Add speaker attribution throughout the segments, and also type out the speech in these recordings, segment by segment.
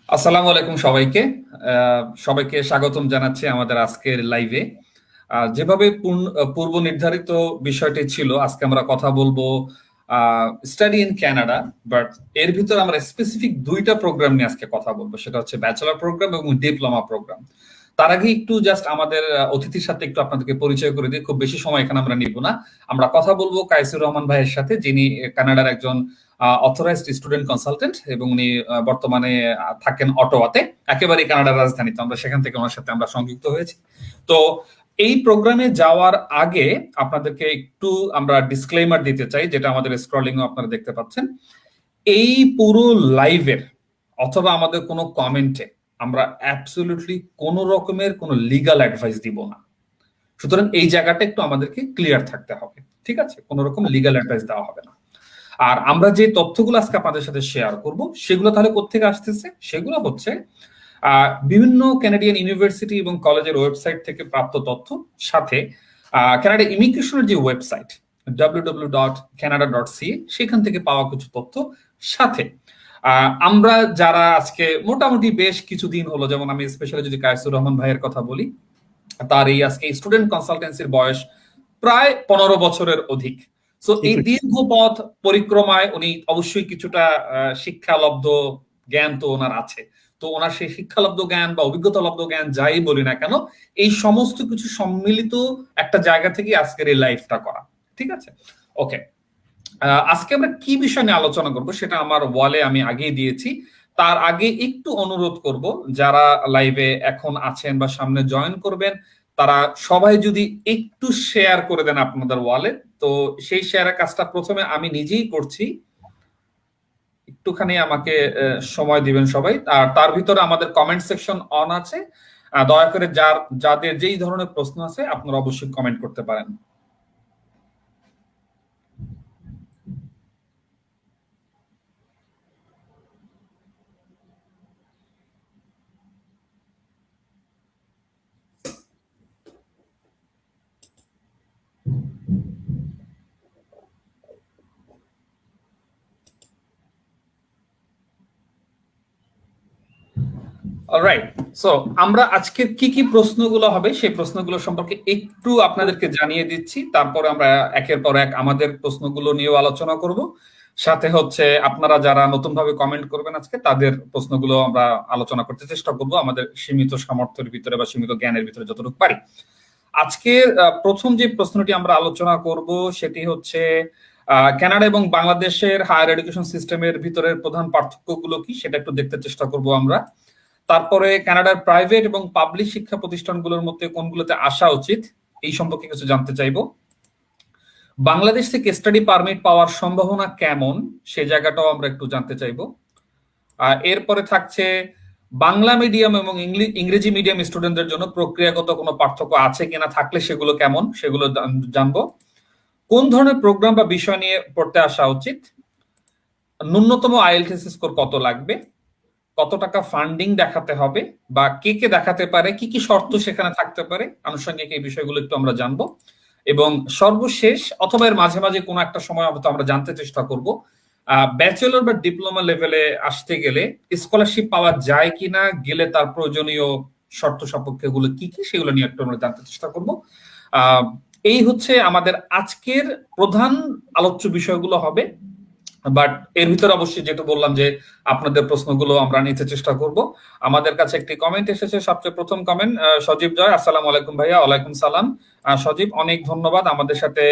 Speaker 1: আসসালামু আলাইকুম সবাইকে। সবাইকে স্বাগতম জানাচ্ছি আমাদের আজকের লাইভে। যেভাবে পূর্ব নির্ধারিত বিষয়টি ছিল, আজকে আমরা কথা বলবো স্টাডি ইন কানাডা, বাট এর ভিতরে আমরা স্পেসিফিক দুইটা প্রোগ্রাম নিয়ে আজকে কথা বলবো। সেটা হচ্ছে ব্যাচেলর প্রোগ্রাম এবং ডিপ্লোমা প্রোগ্রাম। তার আগে একটু জাস্ট আমাদের অতিথির সাথে একটু আপনাদেরকে পরিচয় করে দিই। খুব বেশি সময় এখানে আমরা নিব না। আমরা কথা বলবো কাইসুর রহমান ভাইয়ের সাথে, যিনি কানাডার একজন অথরাইজড স্টুডেন্ট কনসালটেন্ট এবং উনি বর্তমানে থাকেন অটোয়াতে, একেবারে কানাডার রাজধানীতে। আমরা সেখান থেকে ওনার সাথে আমরা সংযুক্ত হয়েছি। তো এই প্রোগ্রামে যাওয়ার আগে আপনাদেরকে একটু আমরা ডিসক্লেমার দিতে চাই, যেটা আমাদের স্ক্রলিং আপনারা দেখতে পাচ্ছেন। এই পুরো লাইভের অথবা আমাদের কোনো কমেন্টে আমরা অ্যাবসলিউটলি কোনো রকমের কোনো লিগাল অ্যাডভাইস দিব না। সুতরাং এই জায়গাটা একটু আমাদেরকে ক্লিয়ার থাকতে হবে, ঠিক আছে? কোনো রকম লিগাল অ্যাডভাইস দেওয়া হবে না। আর আমরা যে তথ্যগুলো আজকে আপনাদের সাথে শেয়ার করব, সেগুলো তাহলে কোত্থেকে আসতেছে? সেগুলো হচ্ছে বিভিন্ন কানাডিয়ান ইউনিভার্সিটি এবং কলেজের ওয়েবসাইট থেকে প্রাপ্ত তথ্য, সাথে কানাডা ইমিগ্রেশনের যে ওয়েবসাইট www.canada.ca সেখান থেকে পাওয়া কিছু তথ্য, সাথে আমরা যারা আজকে মোটামুটি বেশ কিছুদিন হলো, যেমন আমি স্পেশালি যদি কায়েসুর রহমান ভাইয়ের কথা বলি, তার এই আজকে স্টুডেন্ট কনসালটেন্সির বয়স প্রায় 15 বছরের অধিক। সো এই দীর্ঘ পথ পরিক্রমায় উনি অবশ্যই কিছুটা শিক্ষালব্ধ জ্ঞান তো ওনার আছে। তো ওনার সেই শিক্ষালব্ধ জ্ঞান বা অভিজ্ঞতালব্ধ জ্ঞান যাই বলি না কেন, এই সমস্ত কিছু সম্মিলিত একটা জায়গা থেকে আজকের এই লাইফটা করা, ঠিক আছে? ওকে, আজকে আমরা কি বিষয় নিয়ে আলোচনা করব সেটা আমার ওয়ালে আমি আগেই দিয়েছি। তার আগে একটু অনুরোধ করব, যারা লাইভে এখন আছেন বা সামনে জয়েন করবেন, তারা সবাই যদি একটু শেয়ার করে দেন আপনাদের ওয়ালে। তো সেই শেয়ারের কাজটা প্রথমে আমি নিজেই করছি, একটুখানি আমাকে সময় দিবেন সবাই। আর তার ভিতরে আমাদের কমেন্ট সেকশন অন আছে, দয়া করে যাদের যেই ধরনের প্রশ্ন আছে আপনারা অবশ্যই কমেন্ট করতে পারেন। অলরাইট, সো আমরা আজকে কি কি প্রশ্নগুলো হবে সেই প্রশ্নগুলো সম্পর্কে একটু আপনাদেরকে জানিয়ে দিচ্ছি। তারপরে আমরা একের পর এক আমাদের প্রশ্নগুলো নিয়েও আলোচনা করব। সাথে হচ্ছে আপনারা যারা নতুন ভাবে কমেন্ট করবেন আজকে, তাদের প্রশ্নগুলো আমরা আলোচনা করতে চেষ্টা করব আমাদের সীমিত সামর্থ্যের ভিতরে বা সীমিত জ্ঞানের ভিতরে যতটুকু পারি। আজকের প্রথম যে প্রশ্নটি আমরা আলোচনা করব সেটি হচ্ছে কানাডা এবং বাংলাদেশের হায়ার এডুকেশন সিস্টেমের ভিতরের প্রধান পার্থক্যগুলো কি, সেটা একটু দেখতে চেষ্টা করব আমরা। তারপরে কানাডার প্রাইভেট এবং পাবলিক শিক্ষা প্রতিষ্ঠানগুলোর মধ্যে কোনগুলোতে আসা উচিত এই সম্পর্কে কিছু জানতে চাইবো। বাংলাদেশ থেকে স্টাডি পারমিট পাওয়ার সম্ভাবনা কেমন সে জায়গাটাও আমরা একটু জানতে চাইবো। এরপরে থাকছে বাংলা মিডিয়াম এবং ইংরেজি মিডিয়াম স্টুডেন্টদের জন্য প্রক্রিয়াগত কোনো পার্থক্য আছে কিনা, থাকলে সেগুলো কেমন সেগুলো জানবো। কোন ধরনের প্রোগ্রাম বা বিষয় নিয়ে পড়তে আসা উচিত, ন্যূনতম আইএলটিএস স্কোর কত লাগবে, কত টাকা ফান্ডিং দেখাতে হবে বা কে কে দেখাতে পারে, কি কি শর্ত সেখানে থাকতে পারে, আনুষঙ্গিক এই বিষয়গুলো একটু আমরা জানবো। এবং সর্বশেষ অথবা এর মাঝে মাঝে কোনো একটা সময় হয়তো আমরা জানতে চেষ্টা করব, ব্যাচেলর বা ডিপ্লোমা লেভেলে আসতে গেলে স্কলারশিপ পাওয়া যায় কিনা, গেলে তার প্রয়োজনীয় শর্ত সাপেক্ষে গুলো কি কি সেগুলো নিয়ে একটু আমরা জানতে চেষ্টা করব। এই হচ্ছে আমাদের আজকের প্রধান আলোচ্য বিষয়গুলো হবে। বাট এর ভিতরে অবশ্যই যেটা বললাম যে আপনাদের প্রশ্নগুলো আমরা নিতে চেষ্টা করব। আমাদের কাছে একটি কমেন্ট এসেছে, সবচেয়ে প্রথম কমেন্ট, সজীব জয়। আসসালামু আলাইকুম ভাইয়া। ওয়ালাইকুম সালাম। সজীব, অনেক ধন্যবাদ আমাদের সাথে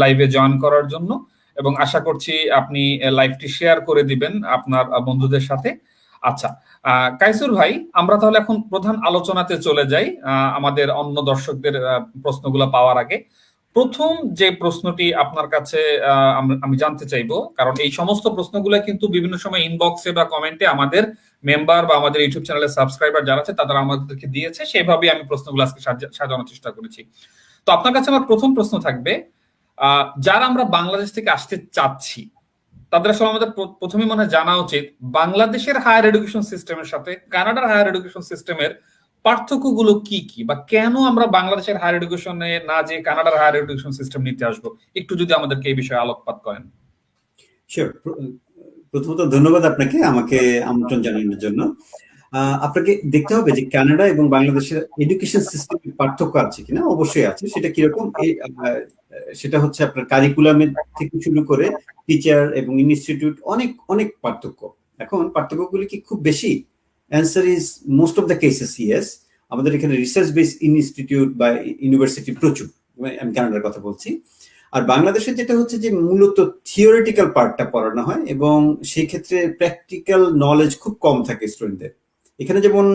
Speaker 1: লাইভে জয়েন করার জন্য, এবং আশা করছি আপনি লাইভটি শেয়ার করে দিবেন আপনার বন্ধুদের সাথে। আচ্ছা, কাইসুর ভাই, আমরা তাহলে এখন প্রধান আলোচনাতে চলে যাই আমাদের অন্য দর্শকদের প্রশ্নগুলো পাওয়ার আগে। প্রথম যে প্রশ্নটি আপনার কাছে আমি জানতে চাইবো, কারণ এই সমস্ত প্রশ্নগুলো কিন্তু বিভিন্ন সময় ইনবক্সে বা কমেন্টে আমাদের মেম্বার বা আমাদের ইউটিউব চ্যানেলের সাবস্ক্রাইবার যারা আছে তারা আমাদেরকে দিয়েছে, সেভাবে আমি প্রশ্নগুলো আজকে সাজানোর চেষ্টা করেছি। তো আপনার কাছে আমার প্রথম প্রশ্ন থাকবে, যারা আমরা বাংলাদেশ থেকে আসতে চাচ্ছি তাদের আসলে আমাদের প্রথমে মনে জানা উচিত বাংলাদেশের হায়ার এডুকেশন সিস্টেমের সাথে কানাডার হায়ার এডুকেশন সিস্টেমের পার্থক্যগুলো কি কি, বা কেন আমরা বাংলাদেশের হায়ার এডুকেশনে না যে কানাডার হায়ার এডুকেশন সিস্টেম নিতে আসবো, একটু যদি আমাদেরকে এই বিষয়ে আলোকপাত করেন।
Speaker 2: শিওর। প্রথমত ধন্যবাদ আপনাকে আমাকে আমন্ত্রণ জানানোর জন্য। আপনাকে দেখতে হবে যে কানাডা এবং বাংলাদেশের এডুকেশন সিস্টেমের পার্থক্য আছে কিনা। অবশ্যই আছে। সেটা কিরকম, সেটা হচ্ছে আপনার কারিকুলামের থেকে শুরু করে টিচার এবং ইনস্টিটিউট অনেক অনেক পার্থক্য। এখন পার্থক্যগুলি কি খুব বেশি? Answer is most of the cases yes. আমাদের এখানে রিসার্চ বেস ইনস্টিটিউট বা ইউনিভার্সিটি প্রচুর, আমি কানাডার কথা বলছি। আর বাংলাদেশে যেটা হচ্ছে যে মূলত থিওরিটিক্যাল পার্টটা পড়ানো হয় এবং সেই ক্ষেত্রে প্র্যাকটিক্যাল নলেজ খুব কম থাকে স্টুডেন্টদের। এখানে যেমন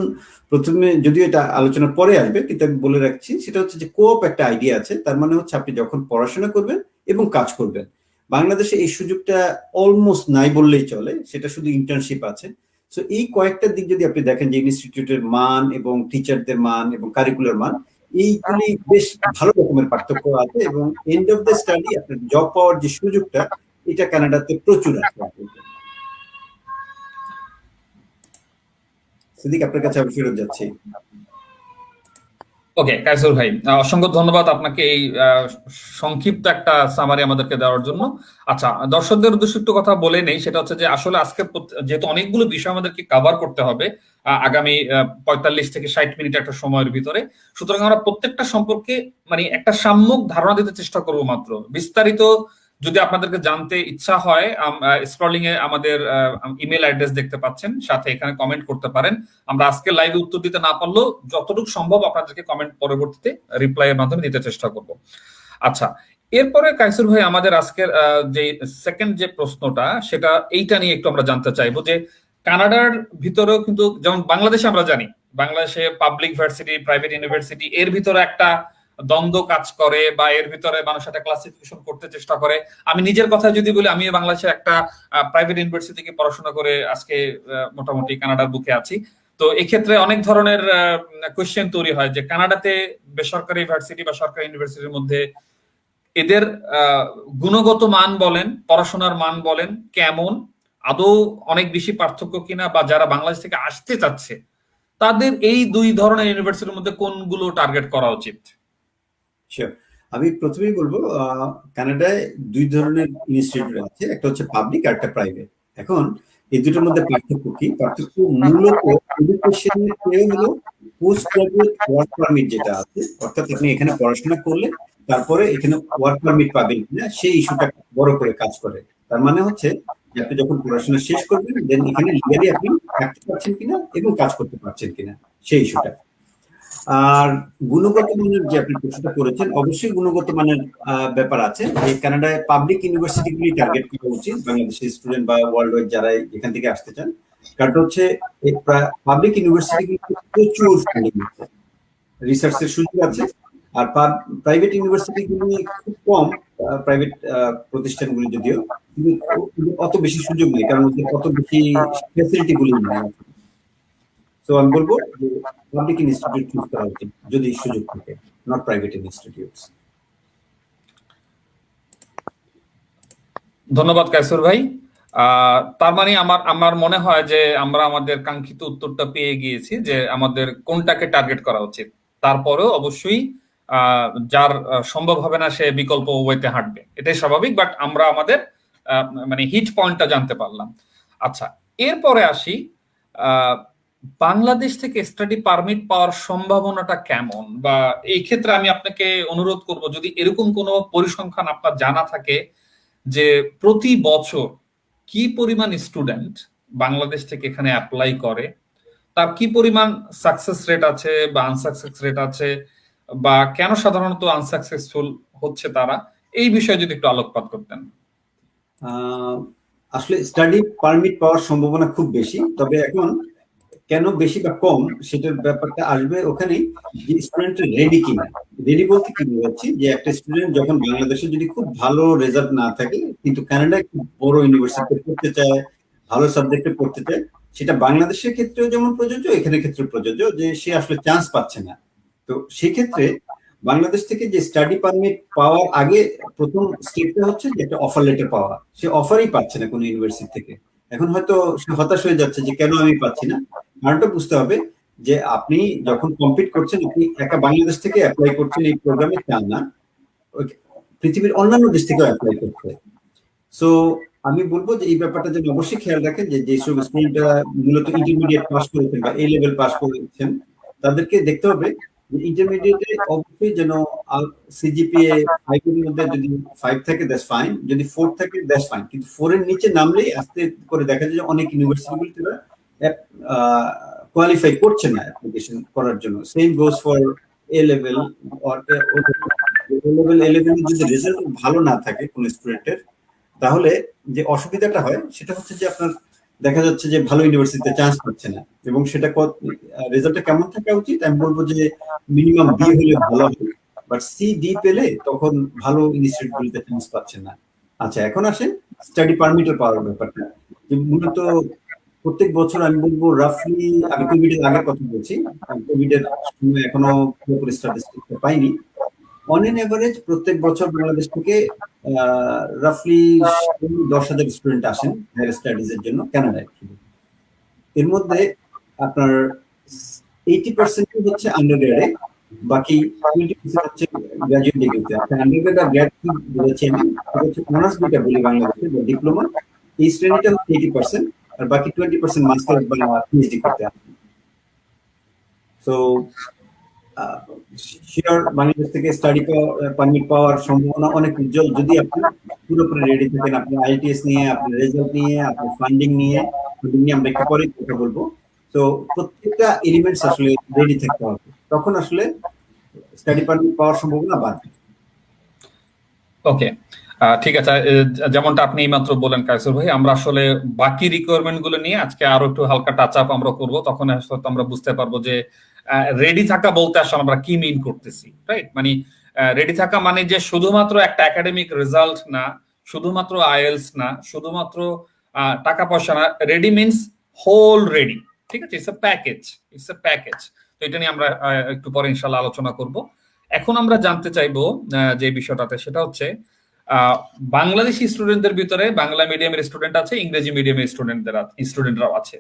Speaker 2: প্রথমে, যদিও এটা আলোচনার পরে আসবে, কিন্তু আমি বলে রাখছি, সেটা হচ্ছে যে কোঅপ একটা আইডিয়া আছে। তার মানে হচ্ছে আপনি যখন পড়াশোনা করবেন এবং কাজ করবেন। বাংলাদেশে এই সুযোগটা অলমোস্ট নাই বললেই চলে, সেটা শুধু ইন্টার্নশিপ আছে। সো এই কয়েকটা দিক যদি আপনি দেখেন, যে ইনস্টিটিউটের মান এবং টিচারদের মান এবং কারিকুলার মান, এইগুলি বেশ ভালো রকমের পার্থক্য আছে এবং এন্ড অফ দ্য স্টাডি আপনার জব পাওয়ার যে সুযোগটা, এটা কানাডাতে প্রচুর আছে। সিদ্দিক, আপনার কাছে আমি ফেরত যাচ্ছি।
Speaker 1: ওকে কায়সুর ভাই, অসংখ্য ধন্যবাদ আপনাকে এই সংক্ষিপ্ত একটা সামারি আমাদেরকে দেওয়ার জন্য। আচ্ছা, দর্শকদের উদ্দেশ্যে একটু কথা বলে নেই, সেটা হচ্ছে যে আসলে আজকে যেহেতু অনেকগুলো বিষয় আমাদেরকে কভার করতে হবে আগামী 45 থেকে 60 মিনিট একটা সময়ের ভিতরে, সুতরাং আমরা প্রত্যেকটা সম্পর্কে মানে একটা সাম্যক ধারণা দিতে চেষ্টা করব। মাত্র বিস্তারিত যদি আপনাদেরকে জানতে ইচ্ছা হয়, স্ক্রলিং এ আমাদের ইমেল অ্যাড্রেস দেখতে পাচ্ছেন, সাথে এখানে কমেন্ট করতে পারেন। আমরা আজকে লাইভে উত্তর দিতে না পারলেও যতটুকু সম্ভব আপনাদেরকে কমেন্ট পরবর্তীতে রিপ্লাই এর মাধ্যমে দিতে চেষ্টা করব। আচ্ছা, এরপরে কাইসুর ভাই, আমাদের আজকের যে সেকেন্ড যে প্রশ্নটা, সেটা এইটা নিয়ে একটু আমরা জানতে চাইবো যে কানাডার ভিতরেও কিন্তু, যেমন বাংলাদেশে আমরা জানি, বাংলাদেশে পাবলিক ভার্সিটি, প্রাইভেট ইউনিভার্সিটি, এর ভিতরে একটা দ্বন্দ্ব কাজ করে, বা এর ভিতরে মানুষ একটা ক্লাসিফিকেশন করতে চেষ্টা করে। আমি নিজের কথা যদি বলি, আমি বাংলাদেশের একটা প্রাইভেট ইউনিভার্সিটি থেকে পড়াশোনা করে আজকে মোটামুটি কানাডার বুকে আছি। তো এক্ষেত্রে অনেক ধরনের কোয়েশ্চেন তৈরি হয় যে কানাডাতে বেসরকারি ভার্সিটি বা সরকারি ইউনিভার্সিটির মধ্যে এদের গুণগত মান বলেন, পড়াশোনার মান বলেন, কেমন, আদৌ অনেক বেশি পার্থক্য কিনা, বা যারা বাংলাদেশ থেকে আসতে চাচ্ছে তাদের এই দুই ধরনের ইউনিভার্সিটির মধ্যে কোনগুলো টার্গেট করা উচিত?
Speaker 2: আমি প্রথমেই বলবো, কানাডায় দুই ধরনের ইনস্টিটিউট আছে, একটা হচ্ছে পাবলিক আর একটা প্রাইভেট। এখন এই দুটোর মধ্যে পার্থক্য কি? পার্থক্য মূলত এডুকেশনের চেয়ে হলো পোস্ট গ্রাজুয়েট ওয়ার্ক পারমিট যেটা আছে, অর্থাৎ আপনি এখানে পড়াশোনা করলে তারপরে এখানে ওয়ার্ক পারমিট পাবেন কিনা, সেই ইস্যুটা বড় করে কাজ করে। তার মানে হচ্ছে যে আপনি যখন পড়াশোনা শেষ করবেন, দেন এখানে লিগালি আপনি থাকতে পারছেন কিনা এবং কাজ করতে পারছেন কিনা, সেই ইস্যুটা। আর গুণগত মানের যে আপনি প্রশ্নটা করেছেন, অবশ্যই গুণগত মানের ব্যাপার আছে। এই কানাডায় পাবলিক ইউনিভার্সিটি গুলি টার্গেট করা উচিত বাংলাদেশের স্টুডেন্ট বা ওয়ার্ল্ড ওয়াইড যারা এখান থেকে আসতে চান। কারণ হচ্ছে পাবলিক ইউনিভার্সিটি প্রচুর ফান্ডিং আছে, রিসার্চের সুযোগ আছে। আর প্রাইভেট ইউনিভার্সিটি গুলি খুব কম, প্রাইভেট প্রতিষ্ঠানগুলি যদিও, কিন্তু অত বেশি সুযোগ নেই, কারণ অত বেশি ফ্যাসিলিটি গুলি নেই। তো আমি বলবো যে পাবলিক ইনস্টিটিউট চুজ করা উচিত যদি সুযোগ থাকে, নট প্রাইভেট ইনস্টিটিউটস।
Speaker 1: ধন্যবাদ কায়সুর ভাই। তার মানে আমার মনে হয় যে আমরা আমাদের কাঙ্ক্ষিত উত্তরটা পেয়ে গিয়েছি, যে আমাদের কোনটাকে টার্গেট করা উচিত। তারপরেও অবশ্যই যার সম্ভব হবে না সে বিকল্প ওয়েতে হাঁটবে, এটাই স্বাভাবিক। বাট আমরা আমাদের মানে হিট পয়েন্টটা জানতে পারলাম। আচ্ছা, এরপরে আসি, বাংলাদেশ থেকে স্টাডি পারমিট পাওয়ার সম্ভাবনাটা কেমন, বা এই ক্ষেত্রে আমি আপনাকে অনুরোধ করব, যদি এরকম কোনো পরিসংখ্যান আপনার জানা থাকে যে প্রতি বছর কি পরিমাণ স্টুডেন্ট বাংলাদেশ থেকে এখানে অ্যাপ্লাই করে, তার কি পরিমাণ সাকসেস রেট আছে বা আনসাকসেস রেট আছে, বা কেন সাধারণত আনসাকসেসফুল হচ্ছে তারা, এই বিষয়ে যদি একটু আলোকপাত করতেন।
Speaker 2: আসলে স্টাডি পারমিট পাওয়ার সম্ভাবনা খুব বেশি, তবে এখন কেন বেশি বা কম সেটার ব্যাপারটা আসবে ওখানে, যে স্টুডেন্ট রেডি কিনা। রেডি বলতে কি বোঝাচ্ছি, যে একটা স্টুডেন্ট যখন বাংলাদেশে যদি খুব ভালো রেজাল্ট না থাকে, কিন্তু কানাডায় খুব বড় ইউনিভার্সিটিতে পড়তে চায়, ভালো সাবজেক্টে পড়তে চায়, সেটা বাংলাদেশের ক্ষেত্রেও যেমন প্রযোজ্য, এখানে ক্ষেত্রে প্রযোজ্য, যে সে আসলে চান্স পাচ্ছে না। তো সেক্ষেত্রে বাংলাদেশ থেকে যে স্টাডি পারমিট পাওয়ার আগে প্রথম স্টেপটা হচ্ছে যে একটা অফার লেটার পাওয়া। সে অফারই পাচ্ছে না কোনো ইউনিভার্সিটি থেকে। এখন হয়তো সে হতাশ হয়ে যাচ্ছে যে কেন আমি পাচ্ছি না। কারণটা বুঝতে হবে যে আপনি যখন কম্পিট করছেন, আপনি একা বাংলাদেশ থেকে অ্যাপ্লাই করছেন এই প্রোগ্রামে চান না, পৃথিবীর অন্যান্য দেশ থেকেও অ্যাপ্লাই করছে। সো আমি বলবো যে এই ব্যাপারটা যেন অবশ্যই খেয়াল রাখেন যে যেসব স্টুডেন্টরা মূলত ইন্টারমিডিয়েট পাস করেছেন বা এ লেভেল পাস করেছেন, তাদেরকে দেখতে হবে যে ইন্টারমিডিয়েটে অবশ্যই যেন সিজিপিএ 5 এর মধ্যে যদি 5 থাকে দ্যাটস ফাইন, যদি 4 থাকে দ্যাটস ফাইন, কিন্তু 4 এর নিচে নামলেই আস্তে করে দেখা যায় যে অনেক ইউনিভার্সিটিগুলোতে কোয়ালিফাই করছে না অ্যাপ্লিকেশন করার জন্য। Same goes for A level or A level. A লেভেলের যদি রেজাল্ট ভালো না থাকে কোন স্টুডেন্টের, তাহলে যে অসুবিধাটা হয় সেটা হচ্ছে যে আপনার দেখা যাচ্ছে যে ভালো ইউনিভার্সিটিতে চান্স পাচ্ছে না। এবং সেটা রেজাল্টটা কেমন থাকা উচিত, আমি বলবো যে মিনিমাম বি হলে ভালো হয়, বাট সি ডি পেলে তখন ভালো ইনস্টিটিউটগুলোতে চান্স পাচ্ছেন না। আচ্ছা, এখন আসেন স্টাডি পারমিটের পাওয়ার ব্যাপারটা। যে মূলত প্রত্যেক বছর আমি বলবো রাফলি, আমি কোভিড এর আগের কথা বলছি, কোভিড এর সময় এখনো পুরোপুরি স্ট্যাটিস্টিক্স পাইনি, অন এন এভারেজ প্রত্যেক বছর বাংলাদেশ থেকে রাফলি 10,000 স্টুডেন্ট আসেন হায়ার স্টাডিজ এর জন্য কানাডায়। এর মধ্যে আপনার 80% হচ্ছে আন্ডারগ্রেডে, বাকি 20% হচ্ছে গ্রাজুয়েট ডিগ্রিতে। আন্ডারগ্রেড আর গ্র্যাড কি বলেছি আমি, এটা হচ্ছে অনার্স যেটা বলি বাংলাদেশে বা ডিপ্লোমা, এই শ্রেণীটা হচ্ছে 80%, আর বাকি 20% মাস্টার্স বা পিএইচডি করতে আসে। সো শিওর বাংলাদেশ থেকে স্টাডি পারমিট পাওয়ার সম্ভাবনা অনেক উজ্জ্বল, যদি আপনি পুরোপুরি রেডি থাকেন, আপনি আইএলটিএস নিয়ে, আপনার রেজাল্ট নিয়ে, আপনার ফান্ডিং নিয়ে আমরা একটু পরে কথা বলবো। তো প্রত্যেকটা এলিমেন্টস আসলে রেডি থাকতে হবে, তখন আসলে স্টাডি পারমিট পাওয়ার সম্ভাবনা বাড়বে।
Speaker 1: ওকে, ঠিক আছে। যেমনটা আপনি এইমাত্র বলেন কায়সর ভাই, আমরা আসলে বাকি রিকোয়ারমেন্ট গুলো নিয়ে আজকে আরো একটু হালকা টাচ আপ আমরা করবো, তখন আসলে আমরা বুঝতে পারবো যে রেডি থাকা বলতে আসলে আমরা কি মিন করতেছি, রাইট? মানে রেডি থাকা মানে যে শুধুমাত্র একটা একাডেমিক রেজাল্ট না, শুধুমাত্র আইএলস না, শুধুমাত্র টাকা পয়সা না, রেডি মিনস হোল রেডি, ঠিক আছে? It's a package. তো এটা নিয়ে আমরা একটু পরে ইনশাল্লাহ আলোচনা করব। এখন আমরা জানতে চাইবো যে বিষয়টাতে, সেটা হচ্ছে বাংলাদেশি স্টুডেন্টদের ভিতরে বাংলা মিডিয়ামের স্টুডেন্ট আছে, ইংরেজি মিডিয়ামের স্টুডেন্টরাও আছে।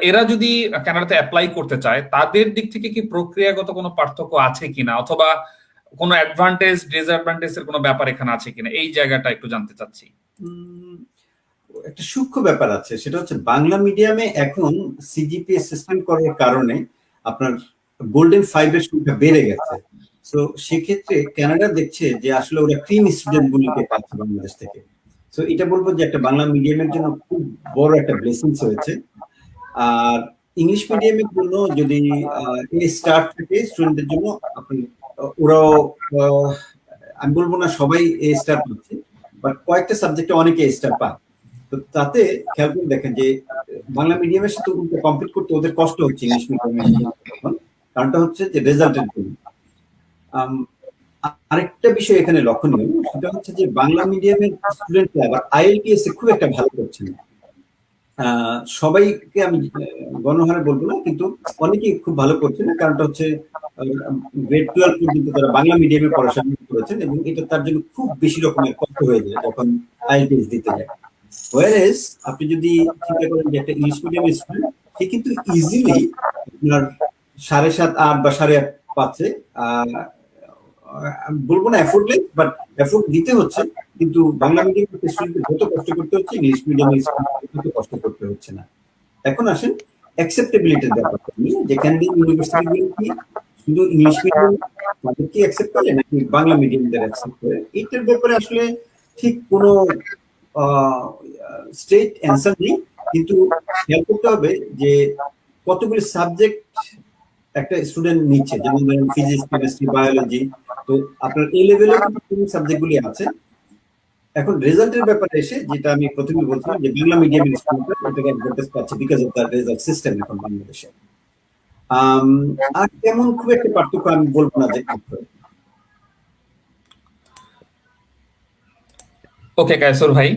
Speaker 1: এরা যদি কানাডাতে অ্যাপ্লাই করতে চায়, তাদের দিক থেকে কি প্রক্রিয়াগত কোনো পার্থক্য আছে কিনা, অথবা কোনো অ্যাডভান্টেজ ডিসঅ্যাডভান্টেজ এর কোনো ব্যাপার এখানে আছে কিনা, এই জায়গাটা একটু জানতে চাচ্ছি।
Speaker 2: একটা সূক্ষ্ম ব্যাপার আছে, সেটা হচ্ছে বাংলা মিডিয়ামে এখন সিজিপিএ সিস্টেম করার কারণে আপনার গোল্ডেন 5 এর সংখ্যা বেড়ে গেছে। সো সেক্ষেত্রে কানাডা দেখছে যে আসলে ওরা ক্রিম স্টুডেন্ট গুলিকে পাচ্ছে বাংলাদেশ থেকে। সো এটা বলবো যে একটা বাংলা মিডিয়ামের জন্য খুব বড় একটা ব্লেসিংস হয়েছে। আর ইংলিশ মিডিয়ামের জন্য যদি এ স্টার থাকে স্টুডেন্টদের জন্য, আপনি ওরাও আমি বলবো না সবাই এ স্টার পাচ্ছে, বাট কয়েকটা সাবজেক্টে অনেকে এ স্টার পায়। তো তাতে খেয়াল করে দেখেন যে বাংলা মিডিয়ামের সাথে কম্পিট করতে ওদের কষ্ট হচ্ছে ইংলিশ মিডিয়ামের। কারণটা হচ্ছে যে রেজাল্টের জন্য। আরেকটা বিষয় এখানে লক্ষণীয়, সেটা হচ্ছে যে বাংলা মিডিয়ামের স্টুডেন্টরা আবার আইএলটিএস এ খুব একটা ভালো করছে না। সবাইকে আমি গণহারে বলবো না, কিন্তু অনেকেই খুব ভালো করছে না। কারণটা হচ্ছে গ্রেড 12 পর্যন্ত তারা বাংলা মিডিয়ামে পড়াশোনা করেছেন, এবং এটা তার জন্য খুব বেশি রকমের কষ্ট হয়ে যায় যখন আইএলটিএস দিতে যায়। ওয়ারেস আপনি যদি চিন্তা করেন যে একটা ইংলিশ মিডিয়ামের স্টুডেন্ট, সে কিন্তু ইজিলি আপনার 7.5, 8 বা 8.5 পাচ্ছে। বলবো না এফোর্টলেস, বাট এফোর্ট দিতে হচ্ছে। কিন্তু বাংলা মিডিয়ামের স্টুডেন্টদের যত কষ্ট করতে হচ্ছে, ইংলিশ মিডিয়ামের স্টুডেন্টদের তত কষ্ট করতে হচ্ছে না। এখন আসেন অ্যাকসেপ্টেবিলিটির ব্যাপারটা নিয়ে, যেখানে ইউনিভার্সিটিগুলো কি শুধু ইংলিশ মিডিয়াম তাদেরকে অ্যাকসেপ্ট করে নাকি বাংলা মিডিয়ামদের অ্যাকসেপ্ট করে, এটার ব্যাপারে আসলে ঠিক কোনো স্ট্রেট অ্যান্সার নেই। কিন্তু খেয়াল করতে হবে যে কতগুলি সাবজেক্ট একটা স্টুডেন্ট নিচ্ছে, যেমন ধরেন ফিজিক্স, কেমিস্ট্রি, বায়োলজি। তো আপনার এই লেভেলে কিন্তু সাবজেক্টগুলি আছে। এখন রেজাল্টের ব্যাপারে এসে, যেটা আমি প্রথমে বলছিলাম যে বাংলা মিডিয়ামের স্টুডেন্টরা এটাকে অ্যাডভান্টেজ পাচ্ছে because of the result system এখন বাংলাদেশে। আর তেমন খুব একটা পার্থক্য আমি বলবো না যে।
Speaker 1: ওকে কায়সর ভাই,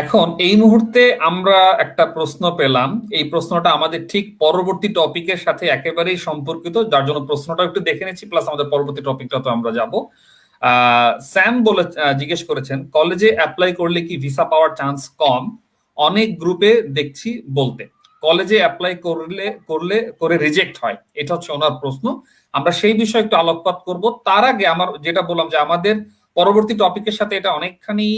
Speaker 1: এখন এই মুহূর্তে আমরা একটা প্রশ্ন পেলাম। এই প্রশ্নটা আমাদের ঠিক পরবর্তী টপিকের সাথে একেবারেই সম্পর্কিত, যার জন্য প্রশ্নটা একটু দেখে নিচ্ছি, প্লাস আমাদের পরবর্তী টপিকটা তো আমরা যাব। স্যাম জিজ্ঞেস করেছেন, কলেজে অ্যাপ্লাই করলে কি ভিসা পাওয়ার চান্স কম? অনেক গ্রুপে দেখছি বলতে। কলেজে অ্যাপ্লাই করে রিজেক্ট হয়, এটা হচ্ছে ওনার প্রশ্ন। আমরা সেই বিষয়ে একটু আলোকপাত করব। তার আগে আমার যেটা বললাম যে আমাদের পরবর্তী টপিকের সাথে এটা অনেকখানি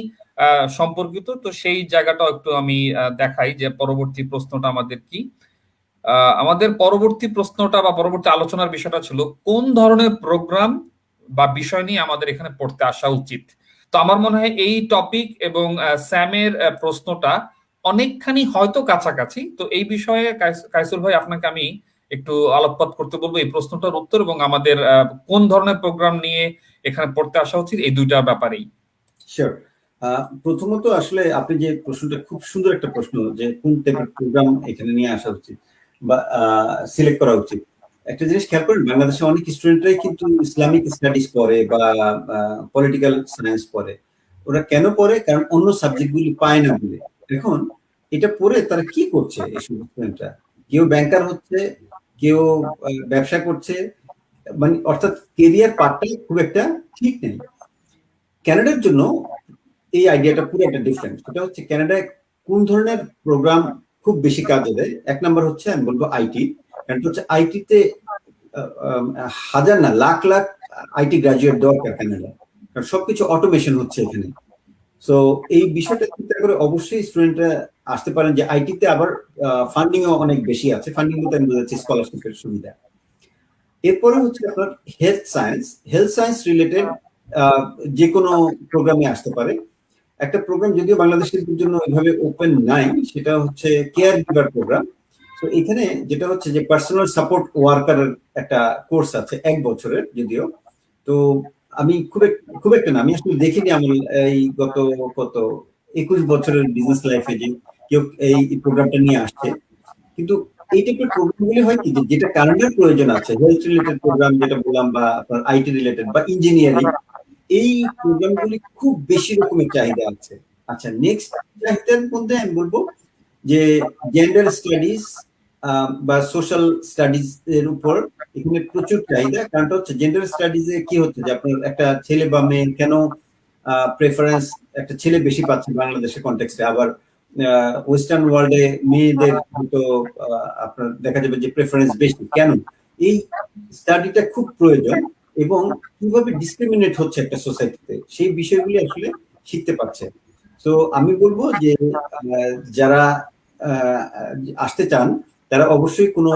Speaker 1: সম্পর্কিত, তো সেই জায়গাটাও একটু আমি দেখাই যে পরবর্তী প্রশ্নটা আমাদের কি। আমাদের পরবর্তী প্রশ্নটা বা পরবর্তী আলোচনার বিষয়টা ছিল কোন ধরনের প্রোগ্রাম বা বিষয় নিয়ে আমাদের এখানে পড়তে আসা উচিত। তো আমার মনে হয় এই টপিক এবং স্যামের প্রশ্নটা অনেকখানি হয়তো কাছাকাছি। তো এই বিষয়ে কাইসুল ভাই আপনাকে আমি একটু আলোকপাত করতে বলবো এই প্রশ্নটার উত্তর এবং আমাদের কোন ধরনের প্রোগ্রাম নিয়ে এখানে পড়তে আসা উচিত, এই দুইটা ব্যাপারেই।
Speaker 2: শিওর। প্রথমত আসলে আপনি যে প্রশ্নটা, খুব সুন্দর একটা প্রশ্ন, যে কোন টাইপের প্রোগ্রাম এখানে নিয়ে আসা উচিত বা সিলেক্ট করা উচিত। একটা জিনিস খেয়াল করেন, বাংলাদেশে অনেক স্টুডেন্টরাই কিন্তু ইসলামিক স্টাডিজ পড়ে বা পলিটিক্যাল সায়েন্স পড়ে। ওরা কেন পড়ে? কারণ অন্য সাবজেক্টগুলি পায় না বলে। এখন এটা পড়ে তারা কি করছে এইসব স্টুডেন্টরা? কেউ ব্যাংকার হচ্ছে, কেউ ব্যবসা করছে, মানে অর্থাৎ কেরিয়ার পার্টটা খুব একটা ঠিক নেই। ক্যানাডার জন্য এই আইডিয়াটা পুরো একটা ডিফারেন্ট। সেটা হচ্ছে ক্যানাডায় কোন ধরনের প্রোগ্রাম খুব বেশি কাজে দেয়। এক নম্বর হচ্ছে আমি বলবো আইটি। কারণ হচ্ছে আইটিতে হাজার না লাখ লাখ আইটি গ্রাজুয়েট দরকার ক্যানাডা, কারণ সবকিছু অটোমেশন হচ্ছে এখানে। সো এই বিষয়টা চিন্তা করে অবশ্যই স্টুডেন্টরা আসতে পারেন যে আইটিতে আবার ফান্ডিংও অনেক বেশি আছে। ফান্ডিং বলতে আমি বোঝাচ্ছি স্কলারশিপের সুবিধা। এরপরে হচ্ছে আপনার হেলথ সায়েন্স রিলেটেড যে কোনো প্রোগ্রামে আসতে পারে। একটা প্রোগ্রাম যদিও বাংলাদেশের জন্য এভাবে ওপেন নাই, সেটা হচ্ছে কেয়ার গিভার প্রোগ্রাম। তো এখানে যেটা হচ্ছে যে পার্সোনাল সাপোর্ট ওয়ার্কারের একটা কোর্স আছে 1 বছরের যদিও। তো আমি খুব একটা না, আমি আসলে দেখিনি আমি এই কত 21 বছরের বিজনেস লাইফে যে কেউ এই প্রোগ্রামটা নিয়ে আসছে। কিন্তু এই টাইপের প্রোগ্রামগুলি হয় কি, যেটা কারেন্টের প্রয়োজন আছে, হেলথ রিলেটেড প্রোগ্রাম যেটা বললাম, বা আপনার আইটি রিলেটেড বা ইঞ্জিনিয়ারিং, এই প্রোগ্রামগুলি খুব বেশি রকমের চাহিদা আছে। আচ্ছা, নেক্সট চাহিদার মধ্যে আমি বলবো যে জেন্ডার স্টাডিজ বা সোশ্যাল স্টাডিজ এর উপর এখানে প্রচুর চাহিদা। কারণটা হচ্ছে জেন্ডার স্টাডিজে কি হচ্ছে যে আপনার একটা ছেলে বা মেয়ে কেন প্রেফারেন্স একটা ছেলে বেশি পাচ্ছে বাংলাদেশের কনটেক্সটে, আবার ওয়েস্টার্ন ওয়ার্ল্ডে মেয়েদের হয়তো আপনার দেখা যাবে যে প্রেফারেন্স বেশি কেন। এই স্টাডিটা খুব প্রয়োজন, এবং কিভাবে ডিসক্রিমিনেট হচ্ছে একটা সোসাইটিতে সেই বিষয়গুলি আসলে শিখতে পারছে। তো আমি বলবো যে যারা আসতে চান তারা অবশ্যই কোনো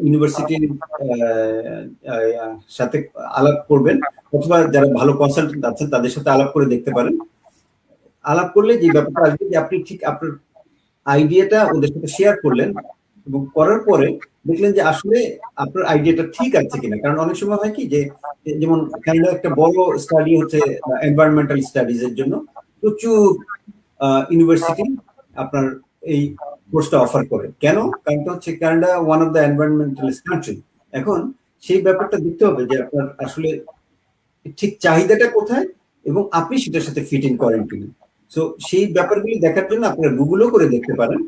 Speaker 2: ইউনিভার্সিটির সাথে আলাপ করবেন, অথবা যারা ভালো কনসালটেন্ট আছেন তাদের সাথে আলাপ করে দেখতে পারেন। আলাপ করলে যে ব্যাপারটা আসবে যে আপনি ঠিক আপনার আইডিয়াটা ওদের সাথে শেয়ার করলেন, এবং করার পরে দেখলেন যে আসলে আপনার আইডিয়াটা ঠিক আছে কিনা। কারণ অনেক সময় হয় কি যে, যেমন কাইন্ড একটা বড় স্টাডি হচ্ছে এনভায়রনমেন্টাল স্টাডিজ এর জন্য প্রচুর ইউনিভার্সিটি আপনার এই কোর্সটা অফার করে। কেন? কারণটা হচ্ছে Canada one of the environmentalist country. এখন সেই ব্যাপারটা দেখতে হবে যে আপনার আসলে ঠিক চাহিদাটা কোথায় এবং আপনি সেটার সাথে ফিট ইন করেন কিনা। সো সেই ব্যাপারগুলি দেখার জন্য আপনারা গুগলও করে দেখতে পারেন।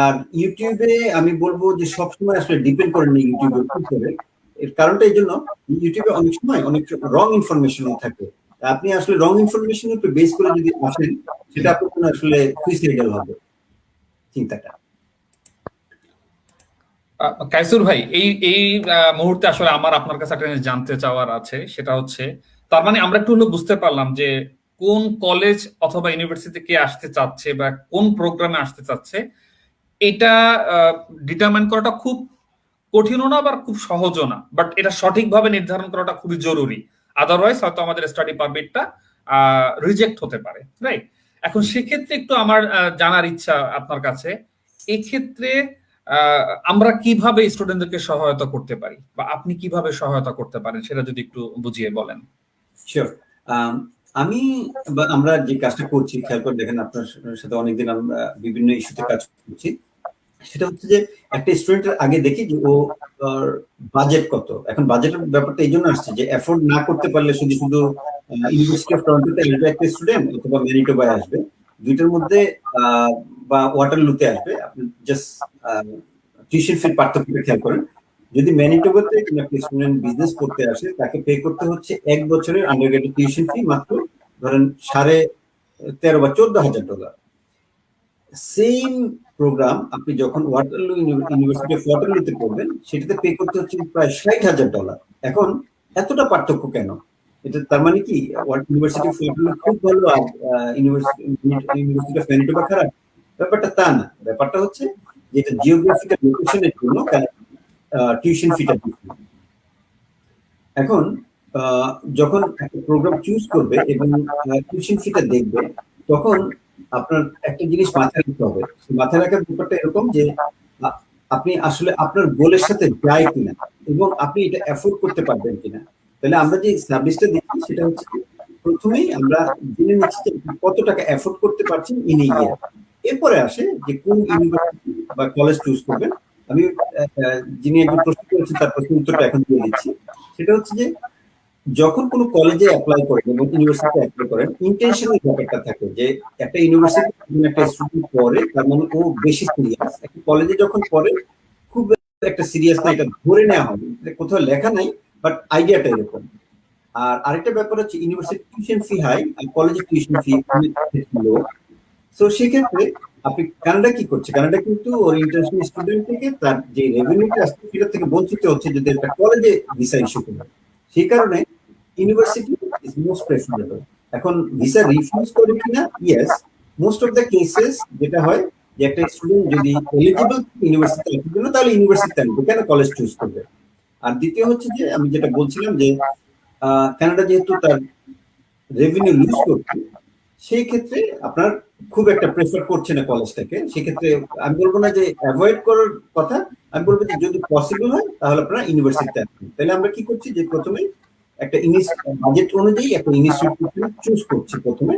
Speaker 2: আর ইউটিউবে আমি বলবো যে সবসময় আসলে ডিপেন্ড করেন না ইউটিউবের উপরে। এর কারণটা এই জন্য, ইউটিউবে অনেক সময় অনেক রং ইনফরমেশন থাকে। আপনি আসলে রং ইনফরমেশন উপর বেস করে যদি আসেন, সেটা আপনার জন্য আসলে সুইসাইডাল হবে চিন্তাটা।
Speaker 1: কাইসুর ভাই, এই এই মুহূর্তে আসলে আমার আপনার কাছে একটা জিনিস জানতে চাওয়ার আছে। সেটা হচ্ছে, তার মানে আমরা একটু হলো বুঝতে পারলাম যে কোন কলেজ অথবা ইউনিভার্সিটি কে আসতে চাচ্ছে বা কোন প্রোগ্রামে আসতে চাচ্ছে, এটা ডিটারমাইন করাটা খুব কঠিনও না, আবার খুব সহজও না, বাট এটা সঠিকভাবে নির্ধারণ করাটা খুবই জরুরি। আদারওয়াইজ হয়তো আমাদের স্টাডি পারমিটটা রিজেক্ট হতে পারে, রাইট? এখন সেক্ষেত্রে একটু আমার জানার ইচ্ছা আপনার কাছে, এক্ষেত্রে আমরা কিভাবে স্টুডেন্টদেরকে সহায়তা করতে পারি বা আপনি কিভাবে সহায়তা করতে পারেন সেটা যদি একটু বুঝিয়ে বলেন।
Speaker 2: শিওর। আমি বা আমরা যে কাজটা করছি, খেয়াল করে দেখেন, আপনার সাথে অনেকদিন আমরা বিভিন্ন ইস্যুতে কাজ করছি। সেটা হচ্ছে যে একটা স্টুডেন্টের আগে দেখি যে ও বাজেট কত। এখন বাজেটের ব্যাপারটা এই জন্য আসছে যে এফোর্ড না করতে পারলে শুধু শুধু ইউনিভার্সিটি অফ টরন্টোতে আসবে একটা স্টুডেন্ট, অথবা ম্যানিটোবায় আসবে, দুইটার মধ্যে বা ওয়াটারলুতে আসবে। আপনি জাস্ট টিউশন ফির পার্থক্যটা খেয়াল করেন। যদি ম্যানিটোবাতে কোনো একটা স্টুডেন্ট বিজনেস করতে আসে, তাকে পে করতে হচ্ছে 1 বছরের আন্ডারগ্রেডের টিউশন ফি মাত্র ধরেন $13,000 বা $14,000। সেম প্রোগ্রাম আপনি যখন ওয়াটারলু ইউনিভার্সিটি অফ ওয়াটারলুতে পড়বেন সেটাতে পে করতে হচ্ছে প্রায় $৬০,০০০। এখন এতটা পার্থক্য কেন? এটা তার মানে কি ইউনিভার্সিটি অফ ওয়াটারলু খুব ভালো আর ইউনিভার্সিটি অফ ম্যানিটোবা খারাপ? ব্যাপারটা তা না। ব্যাপারটা হচ্ছে যে এটা জিওগ্রাফিক্যাল লোকেশনের জন্য টিউশন ফিটা বেশি। এখন যখন একটা প্রোগ্রাম চুজ করবে এবং টিউশন ফিটা দেখবে, তখন আপনার একটা জিনিস মাথায় রাখতে হবে। মাথায় রাখার ব্যাপারটা এরকম যে আপনি আসলে আপনার গোলের সাথে যায় কিনা এবং আপনি এটা অ্যাফোর্ড করতে পারবেন কিনা। তাহলে আমরা যে সার্ভিসটা দিচ্ছি সেটা হচ্ছে প্রথমেই আমরা জেনে নিচ্ছি যে কত টাকা অ্যাফোর্ড করতে পারছেন ইন এ ইয়ার। এরপরে আসে যে কোন ইউনিভার্সিটি বা কলেজ চুজ করবেন। আমি যিনি একজন প্রশ্ন করেছেন তার প্রশ্নের উত্তরটা এখন দিয়ে দিচ্ছি। সেটা হচ্ছে যে যখন কোনো কলেজে অ্যাপ্লাই করেন এবং ইউনিভার্সিটিতে অ্যাপ্লাই করেন, ইন্টেনশনের ব্যাপারটা থাকে যে একটা ইউনিভার্সিটি একটা স্টুডেন্ট পড়ে তার মানে ও বেশি সিরিয়াস। একটা কলেজে যখন পড়ে খুব একটা সিরিয়াস না, এটা ধরে নেওয়া হয়, কোথাও লেখা নাই, বাট আইডিয়াটা এরকম। আর আরেকটা ব্যাপার হচ্ছে ইউনিভার্সিটি টিউশন ফি হাই আর কলেজের টিউশন ফি লো। তো সেক্ষেত্রে আপনি কানাডা কি করছে? কানাডা কিন্তু ওর ইন্টারন্যাশনাল স্টুডেন্ট থেকে তার যে রেভিনিউটা আসছে সেটা থেকে বঞ্চিত হচ্ছে যদি একটা কলেজে ভিসা ইস্যু করে। সেই কারণে ইউনিভার্সিটি ইজ মোস্ট প্রেফারেবল। এখন ভিসা রিফিউজ করে কিনা? Yes, most of the cases যেটা হয় যে একটা স্টুডেন্ট যদি এলিজিবল ইউনিভার্সিটি আসার জন্য, তাহলে ইউনিভার্সিটি আসবে, কেন কলেজ চুজ করবে? আর দ্বিতীয় হচ্ছে যে আমি যেটা বলছিলাম যে কানাডা যেহেতু তার রেভিনিউ লুজ করছে, সেই ক্ষেত্রে আপনার খুব একটা প্রেফার করছে না কলেজটাকে। সেক্ষেত্রে আমি বলবো না যে অ্যাভয়েড করার কথা, আমি বলবো যে যদি পসিবল হয় তাহলে আপনারা ইউনিভার্সিটিতে আসবেন। তাহলে আমরা কি করছি যে প্রথমে একটা বাজেট অনুযায়ী একটা ইনস্টিটিউট চুজ করছি প্রথমে।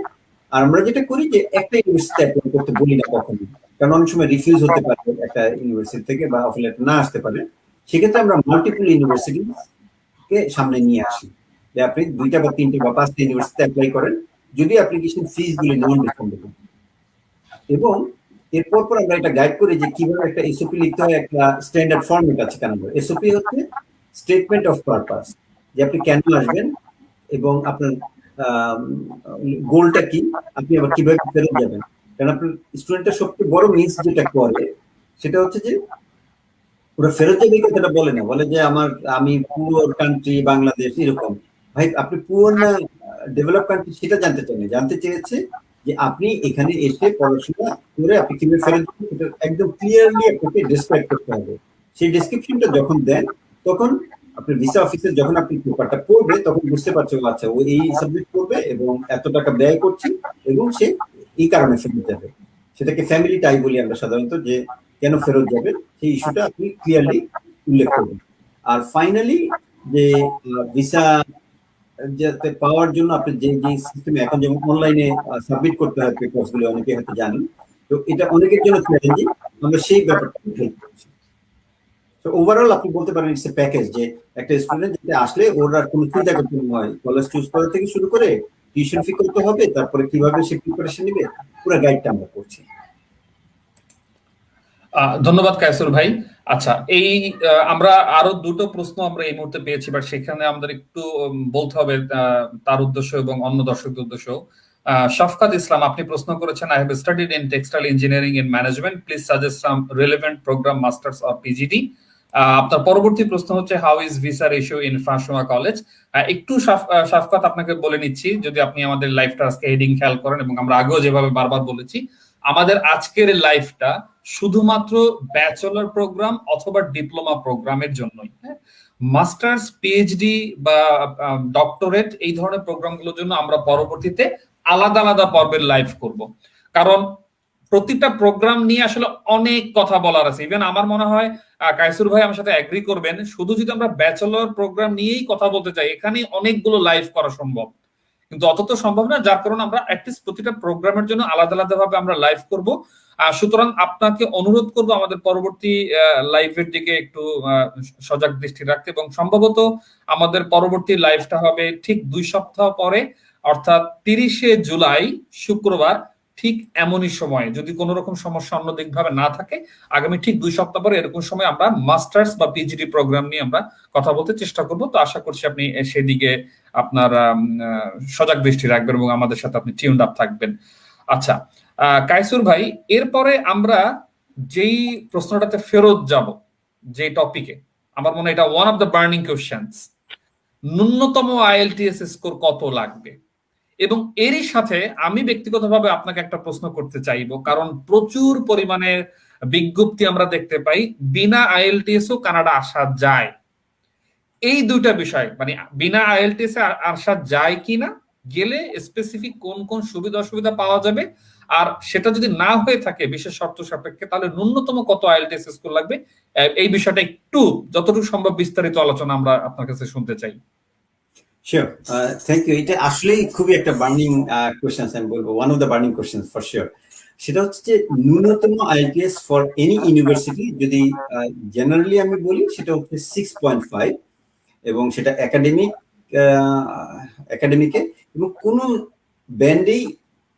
Speaker 2: আর আমরা যেটা করি যে একটা ইউনিভার্সিটি অ্যাপ্লাই করতে বলি না কখনো, কারণ অনেক সময় রিফিউজ হতে পারে একটা ইউনিভার্সিটি থেকে বা অফার লেটার না আসতে পারে। সেক্ষেত্রে আমরা মাল্টিপল ইউনিভার্সিটি কে সামনে নিয়ে আসি, যে আপনি 2টা বা 3টে বা 5টা ইউনিভার্সিটিতে অ্যাপ্লাই করেন যদি অ্যাপ্লিকেশন ফিস গুলি নন রিফান্ডেবল। এবং এরপর আমরা এটা গাইড করি যে কিভাবে একটা এসওপি লিখতে হয়। একটা স্ট্যান্ডার্ড ফরম্যাট আছে কানাডার। এসওপি হচ্ছে স্টেটমেন্ট অফ পারপাস, যে আপনি কেন আসবেন এবং আপনার গোলটা কি, আপনি আবার কিভাবে ফেরত যাবেন। কারণ আপনার স্টুডেন্টের সবচেয়ে বড় মিস যেটা করে সেটা হচ্ছে যে ওরা ফেরত যাবে এই কথাটা বলে না, বলে যে আমি পুয়ার কান্ট্রি বাংলাদেশ এরকম। ভাই আপনি পুয়ার না ডেভেলপ কান্ট্রি সেটা জানতে চান না, জানতে চেয়েছে যে আপনি এখানে এসে পড়াশোনা করে আপনি কিভাবে ফেরত যাবেন সেটা একদম ক্লিয়ারলি আপনাকে ডেসক্রাইব করতে হবে। সেই ডেসক্রিপশনটা যখন দেন তখন আপনার ভিসা অফিসে যখন আপনি পেপারটা পড়বে তখন বুঝতে পারছে আচ্ছা ও এই সাবজেক্ট করবে এবং এত টাকা ব্যয় করছে এবং সে এই কারণে ফেরত যাবে। সেটাকে ফ্যামিলি টাই বলি আমরা সাধারণত, যে কেন ফেরত যাবে সেই ইস্যুটা আপনি ক্লিয়ারলি উল্লেখ করবেন। আর ফাইনালি যে ভিসা যাতে পাওয়ার জন্য আপনি যে যে সিস্টেমে এখন যেমন অনলাইনে সাবমিট করতে হয় পেপারস গুলো, অনেকে হয়তো জানেন, তো এটা অনেকের জন্য চ্যালেঞ্জিং, আমরা সেই ব্যাপারটা হেল্প করছি। তো ওভারঅল আপনি বলতে পারেন ইটস এ প্যাকেজ, যে একটা স্টুডেন্ট যাতে আসলে ওর আর কোনো চিন্তা করতে না হয়, কলেজ চুজ করা থেকে শুরু করে টিউশন ফি করতে হবে, তারপরে কিভাবে সে প্রিপারেশন নেবে, পুরো গাইডটা আমরা করছি।
Speaker 1: ধন্যবাদ কায়সুর ভাই। আচ্ছা, এই আমরা আরো দুটো প্রশ্ন আমরা এই মুহূর্তে পেয়েছি, বাট সেখানে আমাদের একটু বলতে হবে তার উদ্দেশ্য এবং অন্য দর্শকদের উদ্দেশ্য। শফকাত ইসলাম আপনি প্রশ্ন করেছেন, I have studied in textile engineering in management, please suggest some relevant program masters or PGD. আপনার পরবর্তী প্রশ্ন হচ্ছে how is visa ratio in Francois college. একটু শফকাত আপনাকে বলে নিচ্ছি, যদি আপনি আমাদের লাইভটা আজকে হেডিং খেয়াল করেন এবং আমরা আগেও যেভাবে বারবার বলেছি, আমাদের আজকের লাইভটা শুধুমাত্র ব্যাচেলর প্রোগ্রাম অথবা ডিপ্লোমা প্রোগ্রামের জন্যই। মাস্টার্স, পিএইচডি বা ডক্টরেট এই ধরনের প্রোগ্রামগুলোর জন্য আমরা পরবর্তীতে আলাদা আলাদা পর্বের লাইভ করব, কারণ প্রতিটা প্রোগ্রাম নিয়ে আসলে অনেক কথা বলার আছে। ইভেন আমার মনে হয় কায়সুর ভাই আমার সাথে এগ্রি করবেন, শুধু যদি আমরা ব্যাচেলর প্রোগ্রাম নিয়েই কথা বলতে চাই এখানে অনেকগুলো লাইভ করা সম্ভব, কিন্তু অত তো সম্ভব না, যার কারণে আমরা অ্যাটলিস্ট প্রতিটা প্রোগ্রামের জন্য আলাদা আলাদা ভাবে আমরা লাইভ করব। সুতরাং আপনাকে অনুরোধ করব আমাদের পরবর্তী লাইভের দিকে একটু সজাগ দৃষ্টি রাখতে, এবং সম্ভবত আমাদের পরবর্তী লাইভটা হবে ঠিক 2 সপ্তাহ পরে, অর্থাৎ 30শে জুলাই শুক্রবার, ঠিক এমনই সময়, যদি কোনো রকম সমস্যা অন্যদিক ভাবে না থাকে, আগামী ঠিক 2 সপ্তাহ পরে এরকম সময় আমরা মাস্টার্স বা পিএইচডি প্রোগ্রাম নিয়ে আমরা কথা বলতে চেষ্টা করব। তো আশা করছি আপনি সেদিকে আপনার সজাগ দৃষ্টি রাখবেন এবং আমাদের সাথে আপনি টিউনড আপ থাকবেন। আচ্ছা কায়সুর ভাই, এরপরে আমরা যেই প্রশ্নটাতে ফেরত যাব, যে টপিকে, আমার মনে হয় এটা one of the burning questions, ন্যূনতম আইএলটিএস স্কোর কত লাগবে। এবং এরই সাথে আমি ব্যক্তিগতভাবে আপনাকে একটা প্রশ্ন করতে চাইবো, কারণ প্রচুর পরিমাণে বিজ্ঞপ্তি আমরা দেখতে পাই বিনা আইএলটিএস ও কানাডা আসা যায়। এই দুইটা বিষয়, মানে বিনা আইএলটিএস এ আসা যায় কিনা, গেলে স্পেসিফিক কোন কোন সুবিধা অসুবিধা পাওয়া যাবে, আর সেটা যদি না হয়ে থাকে বিশেষ শর্ত সাপেক্ষে, তাহলে ন্যূনতম কত আইএলটিএস স্কোর লাগবে, এই বিষয়টা একটু যতটুকু সম্ভব বিস্তারিত আলোচনা আমরা আপনার কাছে শুনতে চাই।
Speaker 2: Sure, thank you. এটা আসলেই খুবই একটা বার্নিং কোশ্চেন, আমি বলবো one of the burning question for sure. সেটা হচ্ছে যে ন্যূনতম আইএলটিএস ফর এনি ইউনিভার্সিটি, যদি জেনারেলি আমি বলি, সেটা হচ্ছে 6.5, এবং সেটা একাডেমিকে, এবং কোনো ব্যান্ডেই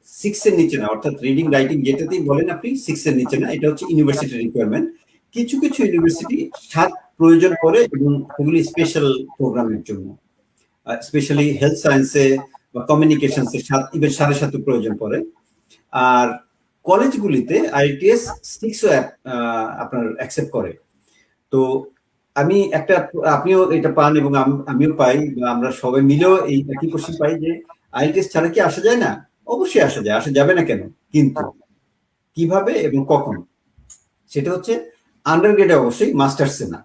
Speaker 2: 6 এর নিচে না, অর্থাৎ রিডিং রাইটিং যেটাতেই বলেন আপনি 6 এর নিচে না। এটা হচ্ছে ইউনিভার্সিটি রিকোয়ারমেন্ট। কিছু কিছু ইউনিভার্সিটি 7 প্রয়োজন করে, এবং সেগুলি স্পেশাল প্রোগ্রামের জন্য, স্পেশালি হেলথ সায়েন্সে বা কমিউনিকেশনসে 7, ইভেন 7.5 প্রয়োজন পড়ে। আর কলেজগুলিতে আইএলটিএস 6ও আপনার অ্যাকসেপ্ট করে। তো আমি একটা, আপনিও এটা পান এবং আমিও পাই, বা আমরা সবাই মিলেও এই একই কোশ্চেন পাই যে আইএলটিএস ছাড়া কি আসা যায় না? অবশ্যই আসা যায়, আসা যাবে না কেন? কিন্তু কিভাবে এবং কখন, সেটা হচ্ছে আন্ডারগ্রেডে অবশ্যই, মাস্টার্সে না।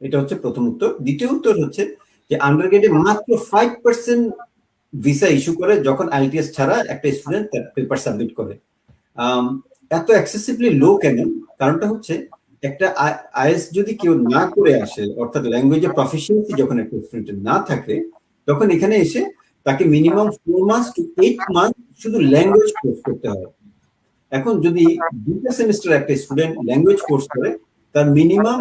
Speaker 2: এটা হচ্ছে প্রথম উত্তর। দ্বিতীয় উত্তর হচ্ছে যে আন্ডারগ্রেডে মাত্র 5% ভিসা ইস্যু করে যখন আইএলটিএস ছাড়া একটা স্টুডেন্ট তার পেপার সাবমিট করে। এত এক্সেসিভলি লো কেন? কারণটা হচ্ছে একটা আইএস যদি কেউ না করে আসে, অর্থাৎ ল্যাঙ্গুয়েজের প্রফিসিয়েন্সি যখন একটা স্টুডেন্টের না থাকে, তখন এখানে এসে তাকে মিনিমাম 4 মাস টু 8 মান্থ শুধু ল্যাঙ্গুয়েজ কোর্স করতে হয়। এখন যদি 2টা সেমিস্টার একটা স্টুডেন্ট ল্যাঙ্গুয়েজ কোর্স করে, তার মিনিমাম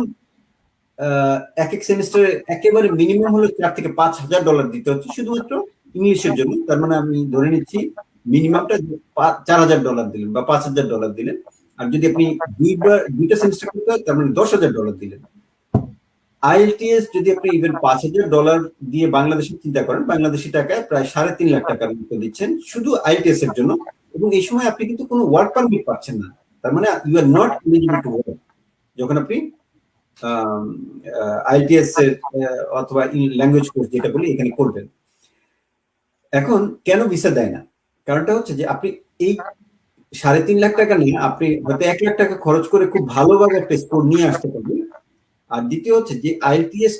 Speaker 2: এক এক সেমিস্টারে একেবারে মিনিমাম হলো $4,000 থেকে $5,000 দিতে হচ্ছে শুধুমাত্র ইংলিশের জন্য। তার মানে আমি ধরে নিচ্ছি মিনিমামটা $4,000 দিলেন বা $5,000 দিলেন। আর যদি আপনি দুইটা সেমিস্টার করতে হয়, তার মানে $10,000 দিলেন। আইএলটিএস যদি আপনি ইভেন $5,000 দিয়ে বাংলাদেশে চিন্তা করেন, বাংলাদেশি টাকায় প্রায় 3.5 লাখ টাকার মতো দিচ্ছেন শুধু আইএলটিএস এর জন্য, এবং এই সময় আপনি কিন্তু কোনো ওয়ার্ক পারমিট পাচ্ছেন না। তার মানে you are not eligible to work যখন আপনি আইএলটিএস এর অথবা ল্যাঙ্গুয়েজ কোর্স যেটা বলি এখানে করবেন। এখন কেন ভিসা দেয় না? কারণটা হচ্ছে যে আপনি এই 3.5 লাখ টাকা নিয়ে আপনি হয়তো 1 লাখ টাকা খরচ করে খুব ভালোভাবে একটা স্কোর নিয়ে আসতে পারবেন। আর দ্বিতীয় হচ্ছে যে আইএলটিএস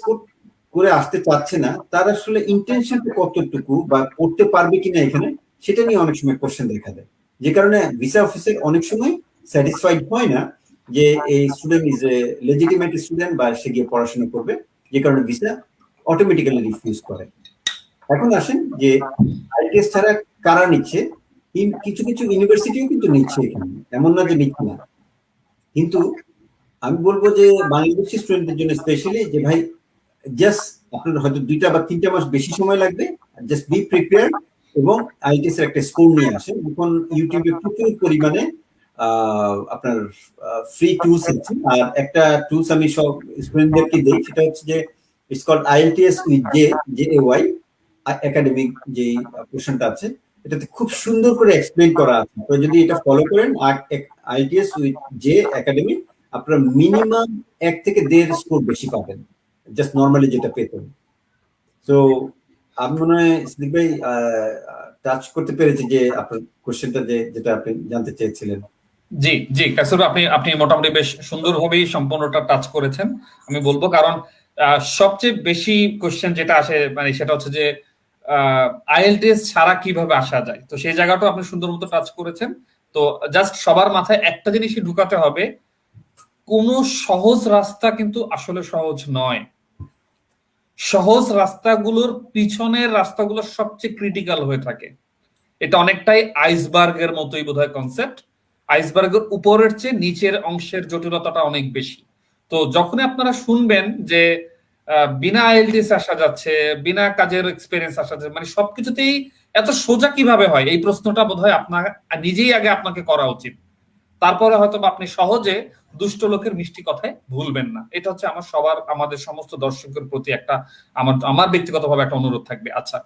Speaker 2: করে আসতে চাচ্ছে না, তার আসলে ইন্টেনশনটা কতটুকু বা করতে পারবে কিনা এখানে, সেটা নিয়ে অনেক সময় কোশ্চেন দেখা দেয়। যে কারণে ভিসা অফিসে অনেক সময় স্যাটিসফাইড হয় না যে এই student is a legitimate student বা সে গিয়ে পড়াশোনা করবে, যে কারণে ভিসা অটোমেটিক্যালি রিফিউজ করে। এখন আসেন যে আইএলটিএস ছাড়া কারা নিচ্ছে। কিছু কিছু ইউনিভার্সিটিও কিন্তু নিচ্ছে এখানে, এমন না যে নিচ্ছে না। কিন্তু আমি বলবো যে বাংলাদেশি স্টুডেন্টদের জন্য স্পেশালি, যে ভাই জাস্ট আপনার হয়তো 2টা বা 3টা মাস বেশি সময় লাগবে, জাস্ট বি প্রিপেয়ার, এবং আইএলটিএস এর একটা স্কোর নিয়ে আসেন। এখন ইউটিউবে প্রচুর পরিমাণে আপনার ফ্রি টুলস আছে। আর একটা টুলস আমি সব স্টুডেন্টদেরকে দিই, সেটা হচ্ছে যে it's called IELTS with JAY academic, যে পোর্শনটা আছে এটাতে খুব সুন্দর করে এক্সপ্লেইন করা আছে। তো যদি এটা ফলো করেন, আইএলটিএস উইথ জে একাডেমি, আপনারা মিনিমাম 1 থেকে 1.5 স্কোর বেশি পাবেন জাস্ট নর্মালি যেটা পেতেন। তো আমি মনে হয় সিদ্দিক ভাই টাচ করতে পেরেছি যে আপনার কোশ্চেনটা যেটা আপনি জানতে চেয়েছিলেন।
Speaker 1: জি জি কাসুর, আপনি মোটামুটি বেশ সুন্দরভাবেই সম্পূর্ণটা টাচ করেছেন আমি বলবো। কারণ সবচেয়ে বেশি কোশ্চেন যেটা আসে, মানে সেটা হচ্ছে যে আইএলটিএস ছাড়া কিভাবে আসা যায়, তো সেই জায়গাটা আপনি সুন্দর মতো টাচ করেছেন। তো জাস্ট সবার মাথায় একটা জিনিসই ঢুকাতে হবে, কোনো সহজ রাস্তা কিন্তু আসলে সহজ নয়। সহজ রাস্তাগুলোর পিছনের রাস্তাগুলো সবচেয়ে ক্রিটিক্যাল হয়ে থাকে। এটা অনেকটাই আইসবার্গের মতোই বোধহয় কনসেপ্ট। আইসবার্গের উপরের চেয়ে নিচের অংশের জটিলতাটা অনেক বেশি। তো যখনই আপনারা শুনবেন যে বিনা আইএলটিএস আসা যাচ্ছে, বিনা কাজের এক্সপেরিয়েন্স আসা যাচ্ছে, মানে সবকিছুতেই এত সোজা কিভাবে হয়, এই প্রশ্নটা বোধহয় আপনার নিজেই আগে আপনাকে করা উচিত। তারপরে হয়তো আপনি সহজে দুষ্ট লোকের মিষ্টি কথায় ভুলবেন না। এটা হচ্ছে আমাদের সমস্ত দর্শকের প্রতি একটা আমার ব্যক্তিগতভাবে একটা অনুরোধ থাকবে। আচ্ছা,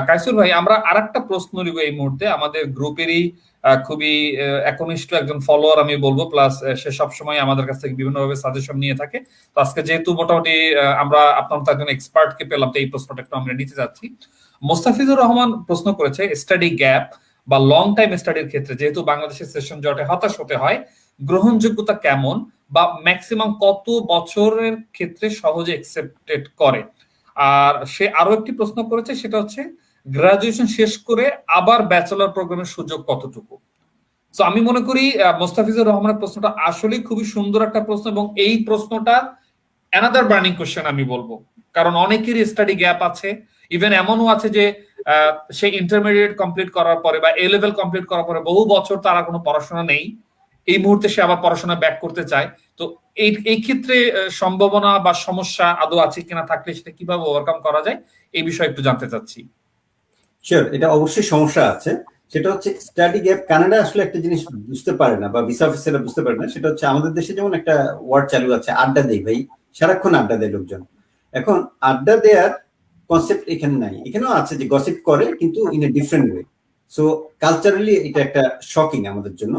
Speaker 1: কাইসুর ভাই, আমরা আরেকটা প্রশ্ন নিব এই মুহূর্তে। আমাদের গ্রুপেরই খুবই একনিষ্ঠ একজন ফলোয়ার আমি বলবো, প্লাস সে সবসময় আমাদের কাছ থেকে বিভিন্নভাবে সাজেশন নিয়ে থাকে। তো আজকে যেহেতু মোটামুটি আমরা আপনার মতো একজন এক্সপার্টকে পেলাম, তো এই প্রশ্নটা একটু আমরা নিতে যাচ্ছি। মোস্তাফিজুর রহমান প্রশ্ন করেছে, স্টাডি গ্যাপ বা লং টাইম স্টাডির ক্ষেত্রে যেহেতু বাংলাদেশের সেশন জটে হতাশ হতে হয়, গ্রহণযোগ্যতা কেমন বা ম্যাক্সিমাম কত বছরের ক্ষেত্রে সহজে অ্যাকসেপ্টেড করে? আর সে আরো একটি প্রশ্ন করেছে, সেটা হচ্ছে গ্রাজুয়েশন শেষ করে আবার ব্যাচেলর প্রোগ্রামের সুযোগ কতটুকু? তো আমি মনে করি মোস্তাফিজুর রহমানের প্রশ্নটা আসলে খুবই সুন্দর একটা প্রশ্ন, এবং এই প্রশ্নটা অ্যানাদার বার্নিং কোশ্চেন আমি বলবো, কারণ অনেকেরই স্টাডি গ্যাপ আছে। ইভেন এমনও আছে যে সে ইন্টারমিডিয়েট কমপ্লিট করার পরে বা এ লেভেল কমপ্লিট করার পরে বহু বছর তারা কোনো পড়াশোনা নেই, এই মুহূর্তে সে আবার পড়াশোনা ব্যাক করতে চায়। তো এই ক্ষেত্রে সম্ভাবনা বা সমস্যা আদৌ আছে কিনা, থাকলে সেটা কিভাবে ওভারকাম করা যায়, এই বিষয়ে একটু জানতে চাচ্ছি।
Speaker 2: শিওর, এটা অবশ্যই সমস্যা আছে। সেটা হচ্ছে স্টাডি গ্যাপ। কানাডা আসলে একটা জিনিস বুঝতে পারে না, বা ভিসা অফিসাররা বুঝতে পারে না। সেটা হচ্ছে আমাদের দেশে যেমন একটা ওয়ার্ড চালু আছে, আড্ডা দেই ভাই, সারাক্ষণ আড্ডা দেয় লোকজন। এখন আড্ডা দেওয়ার কনসেপ্ট এখানে নাই। এখানেও আছে যে গসিপ করে, কিন্তু in a different way. So culturally এটা একটা শকিং আমাদের জন্য।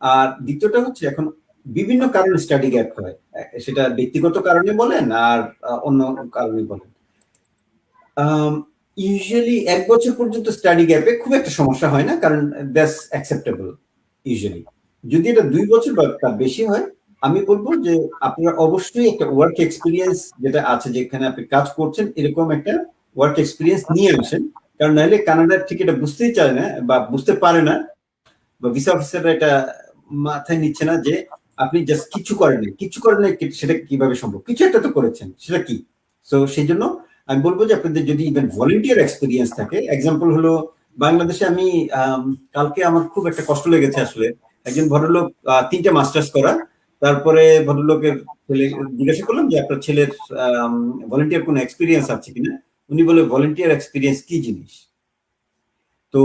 Speaker 2: আর দ্বিতীয়টা হচ্ছে, এখন বিভিন্ন কারণে স্টাডি গ্যাপ হয়, সেটা ব্যক্তিগত কারণে বলেন আর অন্য কারণে বলেন। ইউজুয়ালি 1 বছর পর্যন্ত স্টাডি গ্যাপে খুব একটা সমস্যা হয় না, কারণ দ্যাটস অ্যাকসেপ্টেবল ইউজুয়ালি। যদি এটা 2 বছর বা তার বেশি হয়, আমি বলবো যে আপনার অবশ্যই একটা ওয়ার্ক এক্সপিরিয়েন্স যেটা আছে, যেখানে আপনি কাজ করছেন, এরকম একটা ওয়ার্ক এক্সপিরিয়েন্স নিয়ে আসেন। কারণ নাহলে কানাডার ঠিক এটা বুঝতেই চায় না বা বুঝতে পারে না, বা ভিসা অফিসাররা এটা মাথায় নিচ্ছে না যে আপনি জাস্ট কিছু করেন নাই, সেটা কিভাবে সম্ভব? কিছু একটা তো করেছেন, সেটা কি? সো সেই জন্য আমি বলবো যে আপনাদের যদি ইভেন ভলেন্টিয়ার এক্সপিরিয়েন্স থাকে, এক্সাম্পল হলো বাংলাদেশে আমি কালকে আমার খুব একটা কষ্ট লেগেছে আসলে। একজন ভদ্রলোক 3টে মাস্টার্স করা, তারপরে ভদ্রলোকের ছেলে জিজ্ঞাসা করলাম যে আপনার ছেলের ভলেন্টিয়ার কোনো এক্সপিরিয়েন্স আছে কিনা। উনি বলে ভলেন্টিয়ার এক্সপিরিয়েন্স কি জিনিস? তো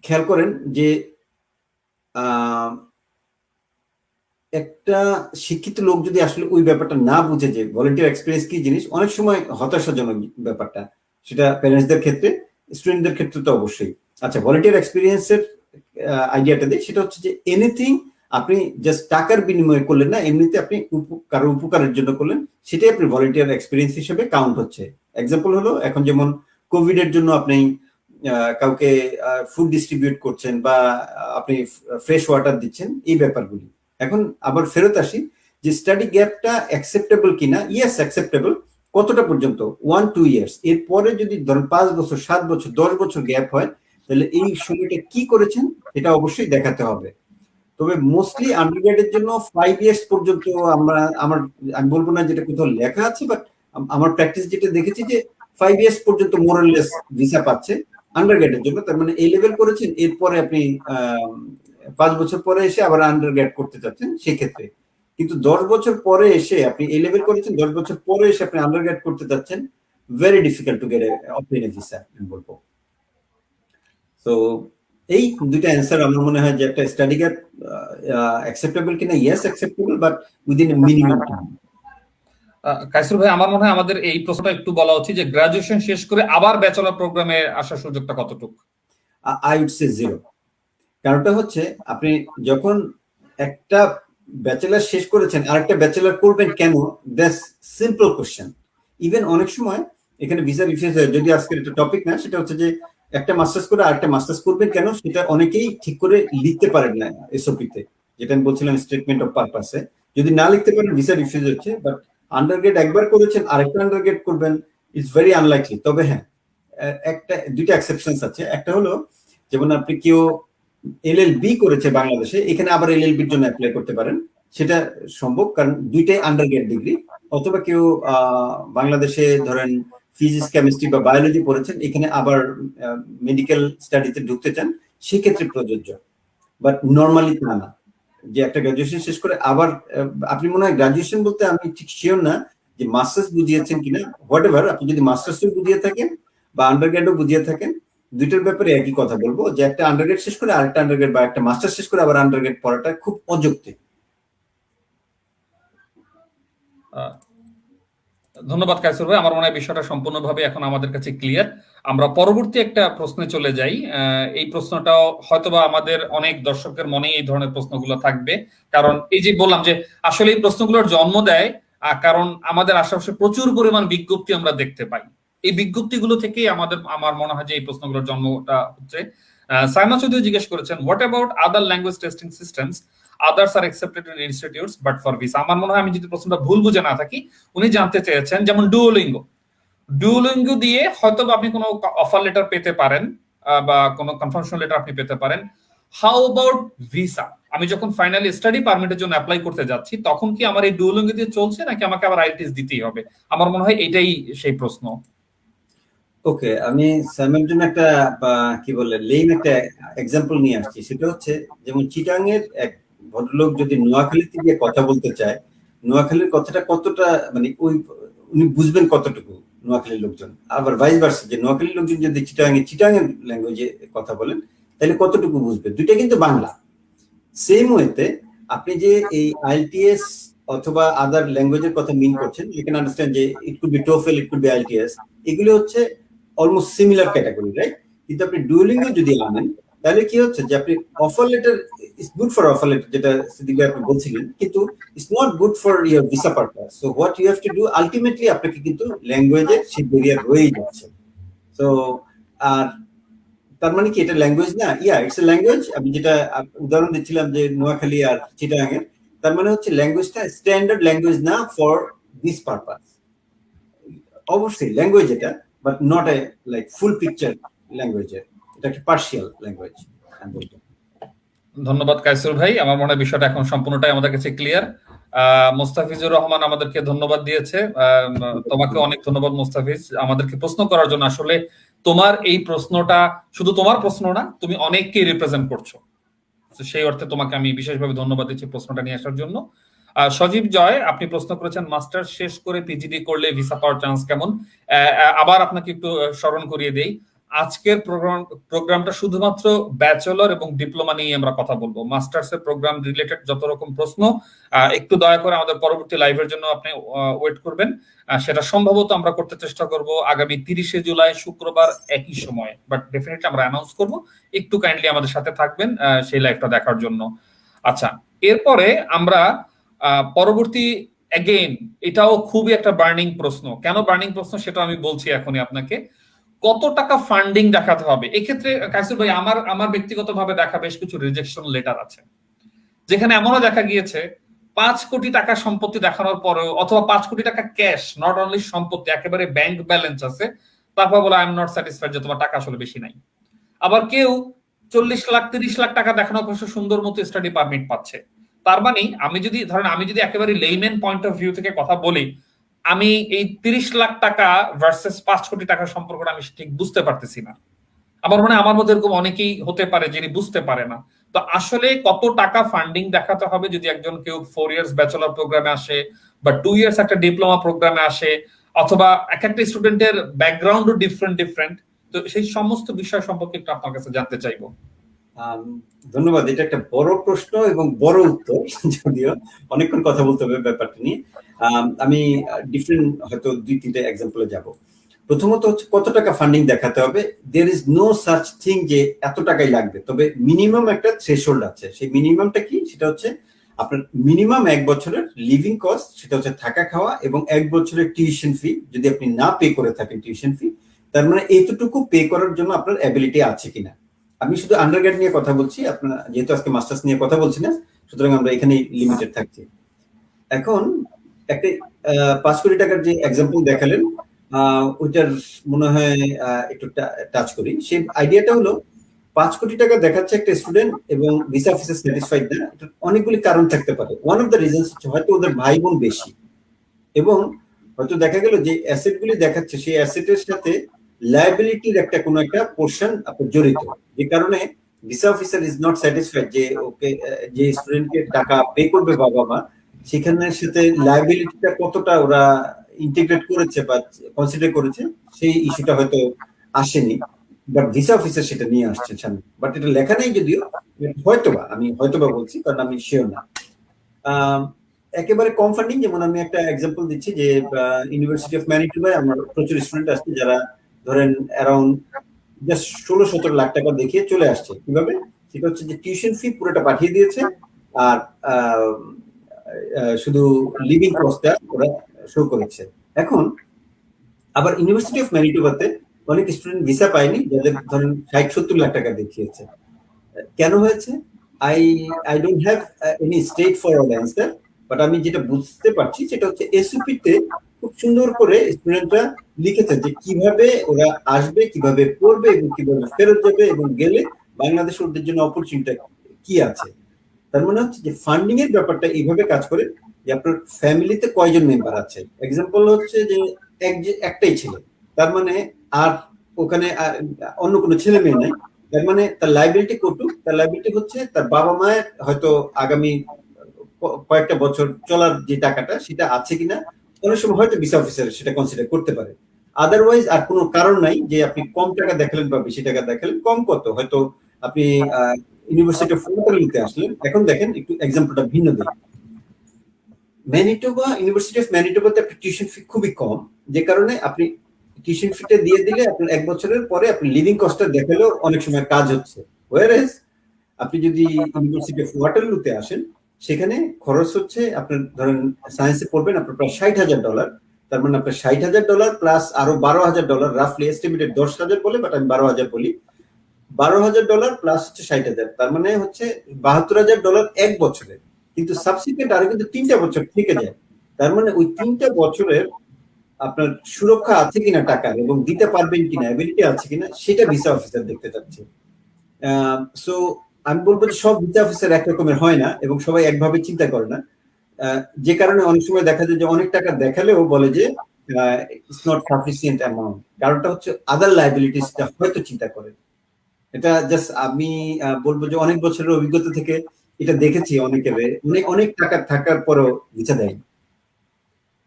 Speaker 2: খেয়াল করেন যে একটা শিক্ষিত লোক যদি আসলে ওই ব্যাপারটা না বুঝে যে ভলেন্টিয়ার এক্সপিরিয়েন্স কি জিনিস, অনেক সময় হতাশাজনক ব্যাপারটা। সেটা প্যারেন্টসদের ক্ষেত্রে, স্টুডেন্টদের ক্ষেত্রে তো অবশ্যই। আচ্ছা, ভলেন্টিয়ার এক্সপিরিয়েন্সের আইডিয়াটা দিই। সেটা হচ্ছে যে এনিথিং আপনি জাস্ট টাকার বিনিময়ে করলেন না, এমনিতে আপনি কারো উপকারের জন্য করলেন, সেটাই আপনি ভলেন্টিয়ার এক্সপিরিয়েন্স হিসেবে কাউন্ট হচ্ছে। এক্সাম্পল হলো, এখন যেমন কোভিড এর জন্য আপনি কাউকে ফুড ডিস্ট্রিবিউট করছেন, বা আপনি ফ্রেশ ওয়াটার দিচ্ছেন, এই ব্যাপারগুলি। এখন আবার ফেরত আসি যে স্টাডি গ্যাপটা অ্যাকসেপ্টেবল কিনা। Yes, acceptable. কতটা পর্যন্ত? 1-2 ইয়ার্স। এরপরে যদি ধরেন 5 বছর, 7 বছর, 10 বছর গ্যাপ হয়, তাহলে এই সময়টা কি করেছেন এটা অবশ্যই দেখাতে হবে। তবে মোস্টলি আন্ডারগ্রেডের জন্য 5 ইয়ার্স পর্যন্ত আমি বলবো না যেটা কোথাও লেখা আছে, বাট আমার প্র্যাকটিস যেটা দেখেছি যে 5 ইয়ার্স পর্যন্ত মোরাললেস ভিসা পাচ্ছে আন্ডারগ্রেডের জন্য। তার মানে এই লেভেল করেছেন, এরপরে আপনি 5 বছর পরে এসে আবার আন্ডারগ্রেড করতে চাচ্ছেন, সেক্ষেত্রে। কিন্তু 10 বছর পরে এসে আপনি এই লেভেল করেছেন, 10 বছর পরে এসে আপনি আন্ডারগ্রেড করতে চাচ্ছেন, very difficult to get obtain a visa, আমি বলবো। তো এই দুইটা অ্যান্সার আমার মনে হয় যে একটা স্টাডি গ্যাপ অ্যাকসেপ্টেবল কিনা। Yes, acceptable, but within a minimum time.
Speaker 1: Kaisur ভাই, আমার মনে হয় আমাদের এই প্রশ্নটা একটু বলা উচিত যে গ্রাজুয়েশন শেষ করে আবার ব্যাচেলর প্রোগ্রামে আসার সুযোগটা কতটুকু?
Speaker 2: I would say 0। কারণটা হচ্ছে, আপনি যখন একটা ব্যাচেলার শেষ করেছেন, আরেকটা ব্যাচেলার করবেন কেন? That's simple question. ইভেন অনেক সময় এখানে ভিসা রিফিউজ হয়, যদি আজকের একটা টপিক না, সেটা হচ্ছে যে একটা মাস্টার্স করে আরেকটা মাস্টার্স করবেন কেন, সেটা অনেকেই ঠিক করে লিখতে পারেন না এসওপি তে, যেটা আমি বলছিলাম স্টেটমেন্ট অফ পারপাসে। যদি না লিখতে পারেন, ভিসা রিফিউজ হচ্ছে। বাট আন্ডারগ্রেড একবার করেছেন, আরেকটা আন্ডারগ্রেড করবেন, ইটস ভেরি আনলাইকলি। তবে হ্যাঁ, দুইটা এক্সেপশনস আছে। একটা হলো, যেমন আপনি কেউ এলএলবি করেছে বাংলাদেশে, এখানে আবার এলএলবির জন্য অ্যাপ্লাই করতে পারেন, সেটা সম্ভব, কারণ দুইটাই আন্ডারগ্রেড ডিগ্রি। অথবা কেউ বাংলাদেশে ধরেন ফিজিক্স, কেমিস্ট্রি বা বায়োলজি পড়েছেন, এখানে আবার মেডিকেল স্টাডিতে ঢুকতে চান, সেক্ষেত্রে প্রযোজ্য। বাট নর্মালি তা না, যে একটা গ্রাজুয়েশন শেষ করে আবার আপনি মনে হয় গ্রাজুয়েশন বলতে, আমি ঠিক শিওর না যে মাস্টার্স বুঝিয়েছেন কিনা। হোয়াট এভার, আপনি যদি মাস্টার্সও বুঝিয়ে থাকেন বা আন্ডারগ্রেডও বুঝিয়ে থাকেন, দুইটার ব্যাপারে একই কথা বলবো যে একটা আন্ডারগ্রেড শেষ করে আরেকটা আন্ডারগ্রেড বা একটা মাস্টার শেষ করে আবার আন্ডারগ্রেড পড়াটা খুব অযৌক্তিক।
Speaker 1: ধন্যবাদ কায়সুর ভাই, আমার মনে হয় বিষয়টা সম্পূর্ণভাবে এখন আমাদের কাছে ক্লিয়ার। আমরা পরবর্তী একটা প্রশ্নে চলে যাই। এই প্রশ্নটাও হয়তোবা আমাদের অনেক দর্শকের মনে এই ধরনের প্রশ্নগুলো থাকবে, কারণ এই যে বললাম যে আসলে এই প্রশ্নগুলোর জন্ম দেয় কারণ আমাদের আশেপাশে প্রচুর পরিমাণ বিজ্ঞপ্তি আমরা দেখতে পাই। এই বিজ্ঞপ্তিগুলো থেকেই আমার মনে হয় যে এই প্রশ্নগুলোর জন্মটা হচ্ছে। সাইমা চৌধুরী জিজ্ঞেস করেছেন, what about other language testing systems, others are accepted in institutes but for visa. আমার মনে হয় আমি যদি প্রশ্নটা ভুল বুঝে না থাকি, উনি জানতে চেয়েছেন যেমন ডুওলিঙ্গো দিয়ে হয়তো আপনি কোনো অফার লেটার পেতে পারেন বা কোনো কনফার্মেশন লেটার আপনি পেতে পারেন। How about visa? আমি যখন ফাইনালি স্টাডি পারমিটের জন্য অ্যাপ্লাই করতে যাচ্ছি তখন কি আমার এই ডুওলিঙ্গো দিয়ে চলছে নাকি আমাকে আবার আইএলটিএস দিতেই হবে? আমার মনে হয় এটাই সেই প্রশ্ন।
Speaker 2: ওকে, আমি স্যামের জন্য একটা কি বলে লেম একটা এক্সাম্পল নিয়ে আসছি। সেটা হচ্ছে যেমন চিটাং এর এক ভদ্রলোক যদি নোয়াখালীতে গিয়ে কথা বলতে চায়, নোয়াখালীর কথাটা কতটা মানে ওই উনি বুঝবেন কতটুকু নোয়াখালীর লোকজন, আবার ভাইস ভার্সা যে নোয়াখালীর লোকজন যদি চিটাং এর ল্যাঙ্গুয়েজে কথা বলেন তাহলে কতটুকু বুঝবে। দুইটা কিন্তু বাংলা। সেম ওয়েতে আপনি যে এই আইএলটিএস অথবা আদার ল্যাঙ্গুয়েজের কথা মিন করছেন, ইউ ক্যান আন্ডারস্ট্যান্ড যে it could be TOEFL, it could be IELTS, এগুলো হচ্ছে অলমোস্ট সিমিলার ক্যাটাগরি, রাইট? কিন্তু আপনি ডুওলিঙ্গো যদি আনেন তাহলে কি হচ্ছে যে আপনি offer letter is good for offer letter, যেটা সিদ্দিক ভাই আপনি বলছিলেন, কিন্তু it's not good for your visa purpose. So what you have to do ultimately আপনাকে কিন্তু ল্যাঙ্গুয়েজের সেই ব্যারিয়ার রয়েই যাচ্ছে। তো আর তার মানে কি এটা ল্যাঙ্গুয়েজ না? ইয়া, ইটস এ ল্যাঙ্গুয়েজ। আমি যেটা উদাহরণ দিচ্ছিলাম যে নোয়াখালী আর চিটাগাং এর, তার মানে হচ্ছে ল্যাঙ্গুয়েজটা স্ট্যান্ডার্ড ল্যাঙ্গুয়েজ না ফর দিস পারপাস। অবশ্যই ল্যাঙ্গুয়েজ এটা, but not a like full picture language, এটা একটা পার্শিয়াল ল্যাঙ্গুয়েজ আমি বলবো।
Speaker 1: ধন্যবাদ কায়সুর ভাই, আমার মনে হয় বিষয়টা এখন সম্পূর্ণটাই আমাদের কাছে ক্লিয়ার। মোস্তাফিজুর রহমান আমাদেরকে ধন্যবাদ দিয়েছে। তোমাকে অনেক ধন্যবাদ মোস্তাফিজ আমাদেরকে প্রশ্ন করার জন্য। আসলে তোমার এই প্রশ্নটা শুধু তোমার প্রশ্ন না, তুমি অনেককে রিপ্রেজেন্ট করছো, সেই অর্থে তোমাকে আমি বিশেষভাবে ধন্যবাদ দিচ্ছি প্রশ্নটা নিয়ে আসার জন্য। সজীব জয় আপনি প্রশ্ন করেছেন, মাস্টার শেষ করে পিজিডি করলে ভিসা পাওয়ার চান্স কেমন? আবার আপনাকে একটু স্মরণ করিয়ে দেই, আজকের প্রোগ্রামটা শুধুমাত্র ব্যাচেলর এবং ডিপ্লোমা নিয়ে আমরা কথা বলবো। মাস্টার্স এর প্রোগ্রাম রিলেটেড যত রকম প্রশ্ন, একটু দয়া করে আমাদের পরবর্তী লাইভের জন্য আপনি ওয়েট করবেন। সেটা সম্ভবত আমরা করতে চেষ্টা করব আগামী 30শে জুলাই শুক্রবার একই সময়ে, বাট ডেফিনেটলি আমরা অ্যানাউন্স করব। একটু কাইন্ডলি আমাদের সাথে থাকবেন সেই লাইভটা দেখার জন্য। আচ্ছা, এরপরে আমরা পরবর্তী এগেইন, এটাও খুবই একটা বার্নিং প্রশ্ন। কেন বার্নিং প্রশ্ন সেটা আমি বলছি এখনই আপনাকে। কত টাকা ফান্ডিং দেখাতে হবে? এক্ষেত্রে কাইসুর ভাই আমার ব্যক্তিগতভাবে দেখা বেশ কিছু রিজেকশন লেটার আছে, যেখানে এমনও দেখা গিয়েছে 5 কোটি টাকা সম্পত্তি দেখানোর পরেও, অথবা 5 কোটি টাকা ক্যাশ, নট অনলি সম্পত্তি, একেবারে ব্যাংক ব্যালেন্স আছে, তারপর বলে আই এম নট স্যাটিসফাইড, যে তোমার টাকা আসলে বেশি নাই। আবার কেউ 40 লাখ 30 লাখ টাকা দেখানোর পর সুন্দর মতো স্টাডি পারমিট পাচ্ছে। তার মানে আমি যদি একেবারে লেইম্যান পয়েন্ট অফ ভিউ থেকে কথা বলি, আমি এই 30 লাখ টাকা ভার্সেস 5 কোটি টাকার সম্পর্কটা আমি ঠিক বুঝতে পারতেছি না। আমার মনে হয় আমার মধ্যে এরকম অনেকেই হতে পারে যিনি বুঝতে পারে না। তো আসলে কত টাকা ফান্ডিং দেখাতে হবে যদি একজন কেউ 4 ইয়ার্স ব্যাচেলর প্রোগ্রামে আসে বা 2 ইয়ার্স একটা ডিপ্লোমা প্রোগ্রামে আসে, অথবা এক একটা স্টুডেন্টের ব্যাকগ্রাউন্ডও ডিফারেন্ট। তো সেই সমস্ত বিষয় সম্পর্কে একটু আপনার কাছে জানতে চাইবো।
Speaker 2: ধন্যবাদ। এটা একটা বড় প্রশ্ন এবং বড় উত্তর, যদিও অনেকক্ষণ কথা বলতে হবে ব্যাপারটা নিয়ে। আমি ডিফারেন্ট হয়তো 2-3টা এক্সাম্পলে যাব। প্রথমত হচ্ছে কত টাকা ফান্ডিং দেখাতে হবে। There is no such thing যে এত টাকাই লাগবে, তবে মিনিমাম একটা থ্রেশহোল্ড আছে। সেই মিনিমামটা কি? সেটা হচ্ছে আপনার মিনিমাম 1 বছরের লিভিং কস্ট, সেটা হচ্ছে থাকা খাওয়া, এবং 1 বছরের টিউশন ফি যদি আপনি না পে করে থাকেন টিউশন ফি, তার মানে এইটুকু পে করার জন্য আপনার অ্যাবিলিটি আছে কিনা। আমি শুধু আন্ডারগ্রেড নিয়ে কথা বলছি, আপনারা যেহেতু আজকে মাস্টার্স নিয়ে কথা বলছি না, সুতরাং আমরা এখানেই লিমিটেড থাকছি। এখন একটা 5 কোটি টাকার যে এক্সাম্পল দেখালেন, ওইটার মনে হয় একটু টাচ করি। সেই আইডিয়াটা হলো 5 কোটি টাকা দেখাচ্ছে একটা স্টুডেন্ট এবং ভিসা অফিসার স্যাটিসফাইড না। এটা অনেকগুলি কারণ থাকতে পারে। ওয়ান অফ দ্য রিজনস হচ্ছে হয়তো ওদের ভাই বোন বেশি, এবং হয়তো দেখা গেল যে অ্যাসেটগুলি দেখাচ্ছে সেই অ্যাসেটের সাথে লায়াবিলিটির একটা কোনো একটা পোর্শন আপনার জড়িত, যে কারণে visa officer is not satisfied যে ওকে যে স্টুডেন্টকে টাকা পে করবে বাবা মা, সেখানের সাথে লায়াবিলিটিটা কতটা ওরা ইন্টিগ্রেট করেছে বা কনসিডার করেছে সেই ইস্যুটা হয়তো আসেনি। বাট ভিসা অফিসার সেটা নিয়ে আসছে সামনে, বাট এটা লেখা নেই যদিও, হয়তোবা, আমি হয়তোবা বলছি কারণ আমি শিওর না। একেবারে কম ফান্ডিং, যেমন আমি একটা এক্সাম্পল দিচ্ছি যে ইউনিভার্সিটি অফ ম্যানিটোবায় আমার প্রচুর স্টুডেন্ট আসছে যারা ধরেন অ্যারাউন্ড জাস্ট 16-17 লাখ টাকা দেখিয়ে চলে আসছে। কিভাবে? সেটা হচ্ছে যে টিউশন ফি পুরোটা পাঠিয়ে দিয়েছে, আর শুধু লিভিং কস্টটা ওরা শো করেছে। এখন আবার ইউনিভার্সিটি অফ ম্যানিটোবাতে অনেক স্টুডেন্ট ভিসা পায়নি, যাদের ধরেন 60-70 লাখ টাকা দেখিয়েছে। কেন হয়েছে? I I don't have any straight forward answer, but আমি যেটা বুঝতে পারছি সেটা হচ্ছে এসওপি তে খুব সুন্দর করে স্টুডেন্টরা লিখেছে যে কিভাবে ওরা আসবে, কিভাবে পড়বে এবং কিভাবে ফেরত যাবে, এবং গেলে বাংলাদেশের ওদের জন্য অপরচুনিটি কি আছে। তার মানে হচ্ছে যে ফান্ডিং এর ব্যাপারটা এইভাবে কাজ করে যে আপনার ফ্যামিলিতে কয়জন মেম্বার আছে। এক্সাম্পল হচ্ছে যে একটাই ছেলে, তার মানে আর ওখানে অন্য কোনো ছেলে মেয়ে নাই, তার মানে তার লাইবিলিটি কটুক, তার লাইবিলিটি হচ্ছে তার বাবা মায়ের হয়তো আগামী কয়েকটা বছর চলার যে টাকাটা সেটা আছে কিনা, অনেক সময় হয়তো ভিসা অফিসার সেটা কনসিডার করতে পারে। আদারওয়াইজ আর কোনো কারণ নাই যে আপনি কম টাকা দেখালেন বা বেশি টাকা দেখালেন। কম কত, হয়তো আপনি ইউনিভার্সিটি অফ ওয়াটারলুতে আসলেন। এখন দেখেন একটু এক্সাম্পলটা ভিন্ন দিই। ম্যানিটোবা, ইউনিভার্সিটি অফ ম্যানিটোবাতে আপনার টিউশন ফি খুবই কম, যে কারণে আপনি টিউশন ফিটা দিয়ে দিলে আপনার 1 বছরের পরে আপনি লিভিং কস্টটা দেখালেও অনেক সময় কাজ হচ্ছে। ওয়ারএজ আপনি যদি ইউনিভার্সিটি অফ ওয়াটারলুতে আসেন, সেখানে খরচ হচ্ছে আপনার ধরেন সায়েন্সে পড়বেন আপনার প্রায় $60,000, তার মানে আপনার $60,000 প্লাস আরো $12,000, রাফলি এস্টিমেটেড 10,000 বলে, বাট আমি 12,000 বলি। $12,000 প্লাস হচ্ছে 60,000, তার মানে হচ্ছে $72,000 এক বছরে। কিন্তু সাবসিকুয়েন্ট আরো কিন্তু 3টা বছর থেকে যায়। তার মানে ওই 3টা বছরের আপনার সুরক্ষা আছে কিনা টাকার, এবং দিতে পারবেন কিনা, এবিলিটি আছে কিনা, সেটা ভিসা অফিসার দেখতে চাচ্ছে। সো আমি বলবো যে সব ভিসা অফিসার একরকমের হয় না, এবং সবাই একভাবে চিন্তা করে না, যে কারণে অনেক সময় দেখা যায় যে অনেক টাকা দেখালেও বলে যে ইটস নট সাফিসিয়েন্ট অ্যামাউন্ট। কারণটা হচ্ছে আদার লাইবিলিটিসটা হয়তো চিন্তা করে। এটা জাস্ট আমি বলবো যে অনেক বছরের অভিজ্ঞতা থেকে এটা দেখেছি, অনেকের অনেক অনেক টাকা থাকার পরও ভিসা দেয়।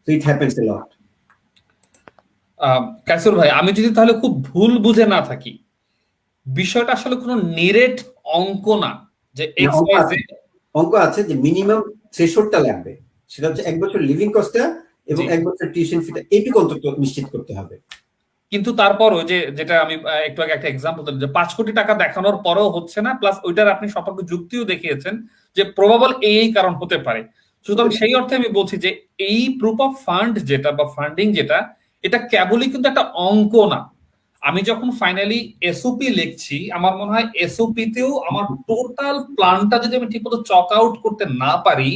Speaker 2: সো ইট হ্যাপেন্স এ লট।
Speaker 1: কাইসুর ভাই, আমি যদি তাহলে খুব ভুল বুঝে না থাকি, বিষয়টা আসলে কোনো নিরেট অঙ্ক না যে এক্স ওয়াই জেড।
Speaker 2: অঙ্ক আছে যে মিনিমাম থ্রেশহোল্ডটা লাগবে, সেটা হচ্ছে 1 বছর লিভিং কস্টটা এবং 1 বছর টিউশন ফিটা, এইটুকু অন্তত নিশ্চিত করতে হবে।
Speaker 1: কিন্তু তারপরও যেটা আমি একটু আগে একটা এক্সাম্পল দিলাম যে 5 কোটি টাকা দেখানোর পরেও হচ্ছে না, প্লাস ওইটার আপনি সতর্ক যুক্তিও দেখিয়েছেন যে প্রবাবল এই কারণ হতে পারে। সুতরাং সেই অর্থে আমি বলছি যে এই প্রুফ অফ ফান্ড যেটা বা ফান্ডিং যেটা, এটা কেবলই কিন্তু একটা অঙ্ক না। আমি যখন ফাইনালি এসওপি লিখছি, আমার মনে হয় এসওপি তেও আমার টোটাল প্ল্যানটা যদি আমি ঠিকমতো চক আউট করতে না পারি,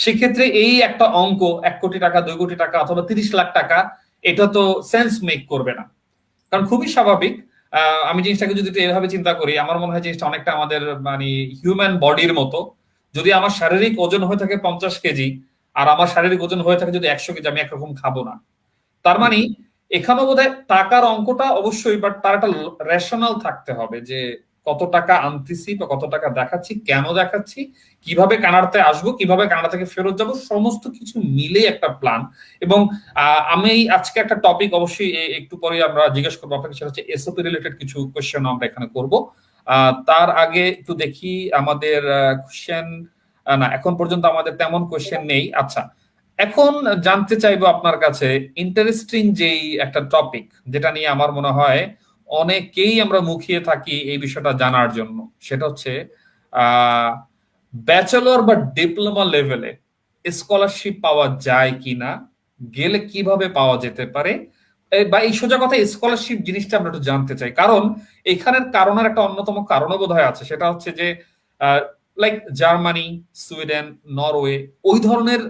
Speaker 1: সেক্ষেত্রে এই একটা অঙ্ক 1 কোটি টাকা, 2 কোটি টাকা অথবা 30 লাখ টাকা, এটা তো সেন্স মেক করবে না। কারণ খুবই স্বাভাবিক, আমি জিনিসটাকে যদি এভাবে চিন্তা করি, আমার মনে হয় জিনিসটা অনেকটা আমাদের মানে হিউম্যান বডির মতো। যদি আমার শারীরিক ওজন হয়ে থাকে 50 কেজি, আর আমার শারীরিক ওজন হয়ে থাকে যদি 100 কেজি, আমি একরকম খাবো না। তার মানে এখানেও বোধহয় টাকার অঙ্কটা অবশ্যই, বাট তার একটা রেশনাল থাকতে হবে যে কত টাকা আনতেছি বা কত টাকা দেখাচ্ছি, কেন দেখাচ্ছি, কিভাবে কানাডাতে আসবো, কিভাবে কানাডা থেকে ফেরত যাব, সমস্ত কিছু মিলে একটা প্ল্যান। এবং আমি আজকে একটা টপিক অবশ্যই একটু পরে আমরা জিজ্ঞেস করবো আপনাকে, সেটা হচ্ছে এসওপি রিলেটেড কিছু কোয়েশ্চেন আমরা এখানে করব। তার আগে একটু দেখি আমাদের কোয়েশ্চেন, না এখন পর্যন্ত আমাদের তেমন কোয়েশ্চেন নেই। আচ্ছা, এখন জানতে চাইবো আপনার কাছে ইন্টারেস্টিং যেই একটা টপিক, যেটা নিয়ে আমার মনে হয় অনেকেই আমরা মুখিয়ে থাকি এই বিষয়টা জানার জন্য, সেটা হচ্ছে ব্যাচেলর বা ডিপ্লোমা লেভেলে স্কলারশিপ পাওয়া যায় কিনা, গেলে কিভাবে পাওয়া যেতে পারে, বা এই সোজা কথা স্কলারশিপ জিনিসটা আমরা একটু জানতে চাই। কারণ এখানের কারণের একটা অন্যতম কারণও বোধ হয় আছে, সেটা হচ্ছে যে লাইক জার্মানি, সুইডেন, নরওয়ে, ওই ধরনের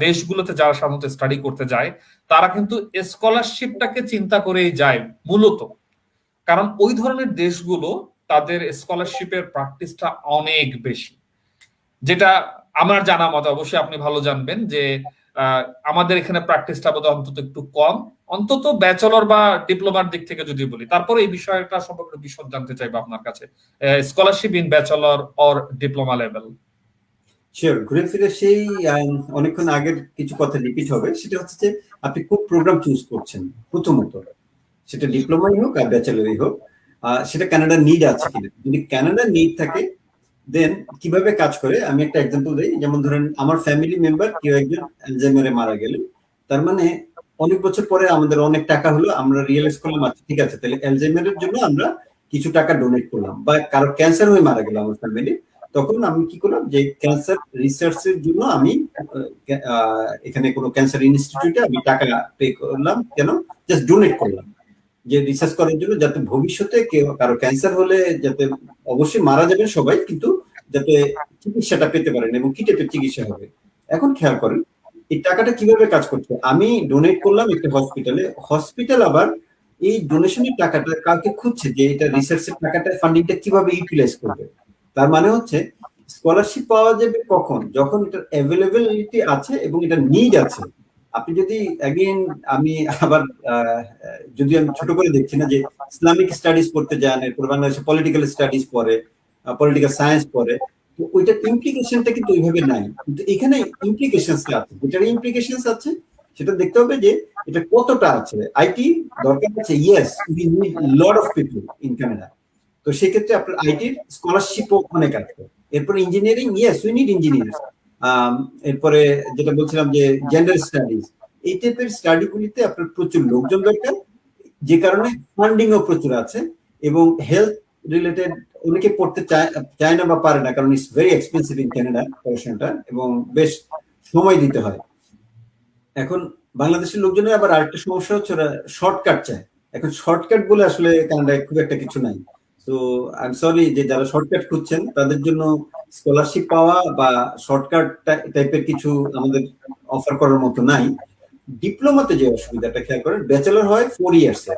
Speaker 1: দেশগুলোতে যারা সাধারণত স্টাডি করতে যায়, তারা কিন্তু স্কলারশিপটাকে চিন্তা করেই যায় মূলত। কারণ ওই ধরনের দেশগুলো তাদের স্কলারশিপের প্র্যাকটিসটা অনেক বেশি, যেটা আমার জানা মতে, অবশ্যই আপনি ভালো জানবেন যে আমাদের এখানে প্র্যাকটিসটা বোধহয় অন্তত একটু কম, অন্তত ব্যাচেলর বা ডিপ্লোমার দিক থেকে যদি বলি। তারপরে এই বিষয়টা সম্পর্কে বিশদ জানতে চাইবো আপনার কাছে, scholarship in bachelor or diploma level.
Speaker 2: Sure, ঘুরে ফিরে সেই অনেকক্ষণ আগের কিছু কথা রিপিট হবে। সেটা হচ্ছে যে আপনি কোন প্রোগ্রাম চুজ করছেন প্রথমত, সেটা ডিপ্লোমাই হোক আর ব্যাচেলরই হোক। সেটা কানাডার নিড আছে কিনা। যদি কানাডার নিড থাকে দেন কিভাবে কাজ করে আমি একটা এক্সাম্পল দিই। যেমন ধরেন আমার ফ্যামিলি মেম্বার কেউ একজন অ্যালজাইমারে মারা গেলেন, তার মানে অনেক বছর পরে আমাদের অনেক টাকা হলো, আমরা রিয়েলাইজ করলাম আচ্ছা ঠিক আছে তাহলে অ্যালজাইমারের জন্য আমরা কিছু টাকা ডোনেট করলাম, বা কারো ক্যান্সার হয়ে মারা গেল আমার ফ্যামিলি, তখন আমি কি করলাম যে ক্যান্সার রিসার্চের জন্য আমি এখানে কোনো ক্যান্সার ইনস্টিটিউটে আমি টাকা পে করলাম, কেন জাস্ট ডোনেট করলাম যে রিসার্চ করার জন্য, যাতে ভবিষ্যতে কেউ কারো ক্যান্সার হলে যাতে, অবশ্যই মারা যাবেন সবাই কিন্তু যাতে চিকিৎসাটা পেতে পারেন এবং কি টাইপের চিকিৎসা হবে। এখন খেয়াল করেন এই টাকাটা কিভাবে কাজ করছে, আমি ডোনেট করলাম একটা হসপিটালে, হসপিটাল আবার এই ডোনেশনের টাকাটা কাউকে খুঁজছে যে এটা রিসার্চের টাকাটা ফান্ডিংটা কিভাবে ইউটিলাইজ করবে। তার মানে হচ্ছে স্কলারশিপ পাওয়া যাবে কখন, যখন এটার অ্যাভেলেবিলিটি আছে এবং এটা নিড আছে। আপনি যদি অ্যাগেন আমি আবার যদি আমি ছোট করে দেখছি না যে ইসলামিক স্টাডিজ পড়তে যান, এরপর বাংলাদেশে পলিটিক্যাল স্টাডিজ পড়ে, পলিটিক্যাল সায়েন্স পড়ে, তো ওইটার ইমপ্লিকেশনটা কিন্তু ওইভাবে নাই, কিন্তু এখানে ইমপ্লিকেশনসটা আছে, যেটার ইমপ্লিকেশনস আছে সেটা দেখতে হবে যে এটা কতটা আছে। আইটি দরকার আছে, yes we need lot of people in Canada, তো সেক্ষেত্রে আপনার আইটির স্কলারশিপও অনেক আছে। এরপরে engineering, yes we need engineers. এরপরে যেটা বলছিলাম যে জেন্ডার স্টাডিজ, এই টাইপের স্টাডি গুলিতে আপনার প্রচুর লোকজন দরকার, যে কারণে ফান্ডিংও প্রচুর আছে। এবং হেলথ রিলেটেড অনেকে পড়তে চায় না বা পারে না, কারণ it's very expensive in Canada পড়াশোনাটা, এবং বেশ সময় দিতে হয়। এখন বাংলাদেশের লোকজনের আবার আরেকটা সমস্যা হচ্ছে ওরা শর্টকাট চায়। এখন শর্টকাট বলে আসলে কানাডায় খুব একটা কিছু নাই। তো আই এম সরি যে যারা শর্টকাট খুঁজছেন তাদের জন্য স্কলারশিপ পাওয়া বা শর্টকাট টাইপের কিছু আমাদের অফার করার মতো নাই। ডিপ্লোমাতে যে অসুবিধাটা খেয়াল করেন, ব্যাচেলর হয় 4 ইয়ার্স এ,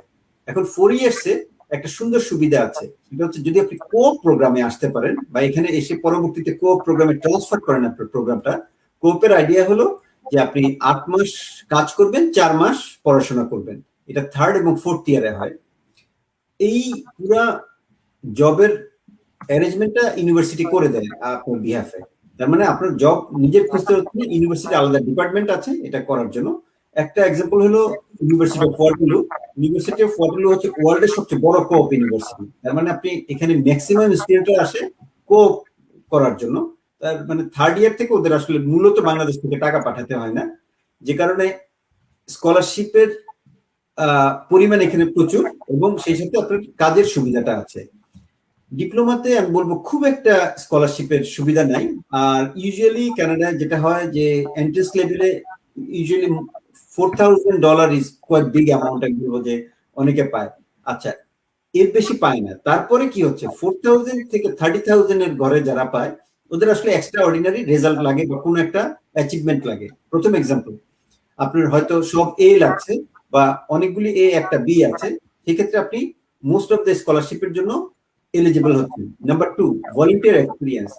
Speaker 2: এখন 4 ইয়ার্স এ একটা সুন্দর সুবিধা আছে, সেটা হচ্ছে যদি আপনি কো প্রোগ্রামে আসতে পারেন বা এখানে এসে পরবর্তীতে কো প্রোগ্রামে ট্রান্সফার করেন আপনার প্রোগ্রামটা। কোপের আইডিয়া হলো যে আপনি 8 মাস কাজ করবেন, 4 মাস পড়াশোনা করবেন, এটা থার্ড এবং ফোর্থ ইয়ারে হয়। এই পুরা জবের অ্যারেঞ্জমেন্টটা ইউনিভার্সিটি করে দেয় আপনার বিহাফে। তার মানে আপনার জব নিজের খুঁজতে হচ্ছে, ইউনিভার্সিটি আলাদা ডিপার্টমেন্ট আছে এটা করার জন্য। একটা এক্সাম্পল হলো university of Waterloo. University of Waterloo হচ্ছে ওয়ার্ল্ডের সবচেয়ে বড় কোঅপ ইউনিভার্সিটি। তার মানে আপনি এখানে ম্যাক্সিমাম স্টুডেন্টরা আসে কোঅপ করার জন্য। তার মানে থার্ড ইয়ার থেকে ওদের আসলে মূলত বাংলাদেশ থেকে টাকা পাঠাতে হয় না, যে কারণে স্কলারশিপের পরিমাণ এখানে প্রচুর, এবং সেই সাথে আপনার কাজের সুবিধাটা আছে। ডিপ্লোমাতে আমি বলবো খুব একটা স্কলারশিপের সুবিধা নাই। আর ইউজুয়ালি কানাডায় যেটা হয় যে এন্ট্রেন্স লেভেলে usually $4,000 is quite big amount, আমি বলবো যে অনেকে পায়। আচ্ছা, এর বেশি পায় না। তারপরে কি হচ্ছে, 4,000 থেকে 30,000 এর ঘরে যারা পায় ওদের আসলে এক্সট্রা অর্ডিনারি রেজাল্ট লাগে বা কোনো একটা অ্যাচিভমেন্ট লাগে। প্রথম এক্সাম্পল, আপনার হয়তো সব এ লাগছে বা অনেকগুলি এ একটা বি আছে, সেক্ষেত্রে আপনি মোস্ট অফ দ্য স্কলারশিপের জন্য এলিজিবল হচ্ছেন। Number 2, volunteer experience.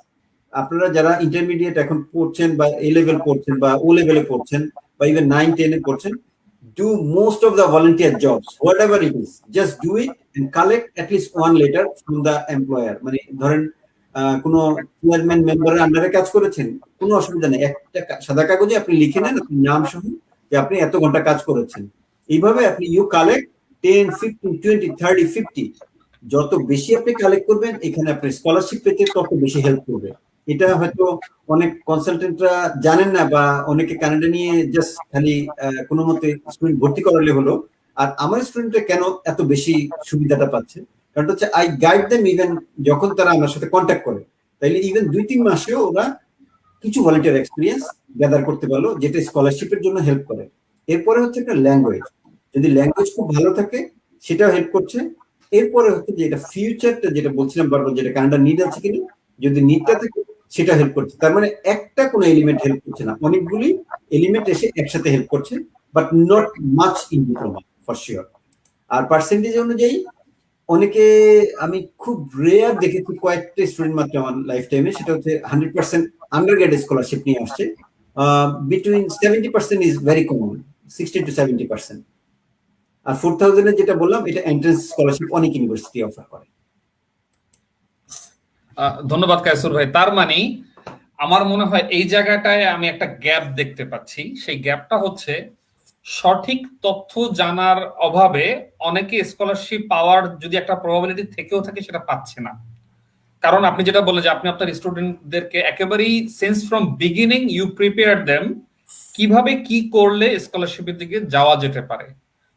Speaker 2: আপনারা যারা ইন্টারমিডিয়েট এখন পড়ছেন বা এ লেভেল পড়ছেন বা ও লেভেলে পড়ছেন বা ইভেন 9-10 এ পড়ছেন, do most of the volunteer jobs, whatever it is, just do it and collect at least one letter from the employer. মানে ধরেন কোনো চেয়ারম্যান মেম্বারের আন্ডারে কাজ করেছেন, কোনো অসুবিধা নেই, একটা সাদা কাগজে আপনি লিখে নেন আপনার নাম সহ যে আপনি এত ঘন্টা কাজ করেছেন। এইভাবে আপনি ইউ কালেক্ট 10, 15, 20, 30, 50, যত বেশি আপনি কালেক্ট করবেন এখানে আপনি স্কলারশিপ পেতে তত বেশি হেল্প করবে। এটা হয়তো অনেক কনসালটেন্টরা জানেন না, বা অনেকে কানাডা নিয়ে জাস্ট খালি কোনো মতে স্টুডেন্ট ভর্তি করালে হলো। আর আমার স্টুডেন্টরা কেন এত বেশি সুবিধাটা পাচ্ছে, কারণ হচ্ছে আই গাইড দেম, ইভেন যখন তারা আমার সাথে কন্ট্যাক্ট করে তাইলে ইভেন 2-3 মাসেও ওরা কিছু ভলান্টিয়ার এক্সপিরিয়েন্স গ্যাদার করতে পারলো, যেটা স্কলারশিপের জন্য হেল্প করে। এরপরে হচ্ছে একটা ল্যাঙ্গুয়েজ, যদি ল্যাঙ্গুয়েজ খুব ভালো থাকে সেটাও হেল্প করছে। এরপরে হচ্ছে যে এটা ফিউচারটা যেটা বলছিলাম বারবার, যেটা কানাডা নিড আছে কিনা, যদি নিডটা থাকে সেটা হেল্প করছে। তার মানে একটা কোনো এলিমেন্ট হেল্প করছে না, অনেকগুলি এলিমেন্ট এসে একসাথে হেল্প করছে, but not much in diploma for sure. আর পার্সেন্টেজ অনুযায়ী অনেকে, আমি খুব রেয়ার দেখেছি কয়েকটা স্টুডেন্ট মাত্র আমার লাইফ টাইমে, সেটা হচ্ছে 100% আন্ডার গ্রেড স্কলারশিপ নিয়ে আসছে। Between 70% is very common, 60 to 70%। আর 4,000 এর যেটা বললাম এটা এন্ট্রান্স স্কলারশিপ অনেক ইউনিভার্সিটি অফার করে।
Speaker 1: ধন্যবাদ কায়সুর ভাই। তার মানে আমার মনে হয় এই জায়গাটায় আমি একটা গ্যাপ দেখতে পাচ্ছি। সেই গ্যাপটা হচ্ছে সঠিক তথ্য জানার অভাবে অনেকে স্কলারশিপ পাওয়ার যদি একটা প্রবাবিলিটি থেকেও থাকে সেটা পাচ্ছে না। কারণ আপনি যেটা বললেন যে আপনি আপনার স্টুডেন্টদেরকে একেবারেই since from beginning you prepare them কিভাবে কি করলে স্কলারশিপের দিকে যাওয়া যেতে পারে।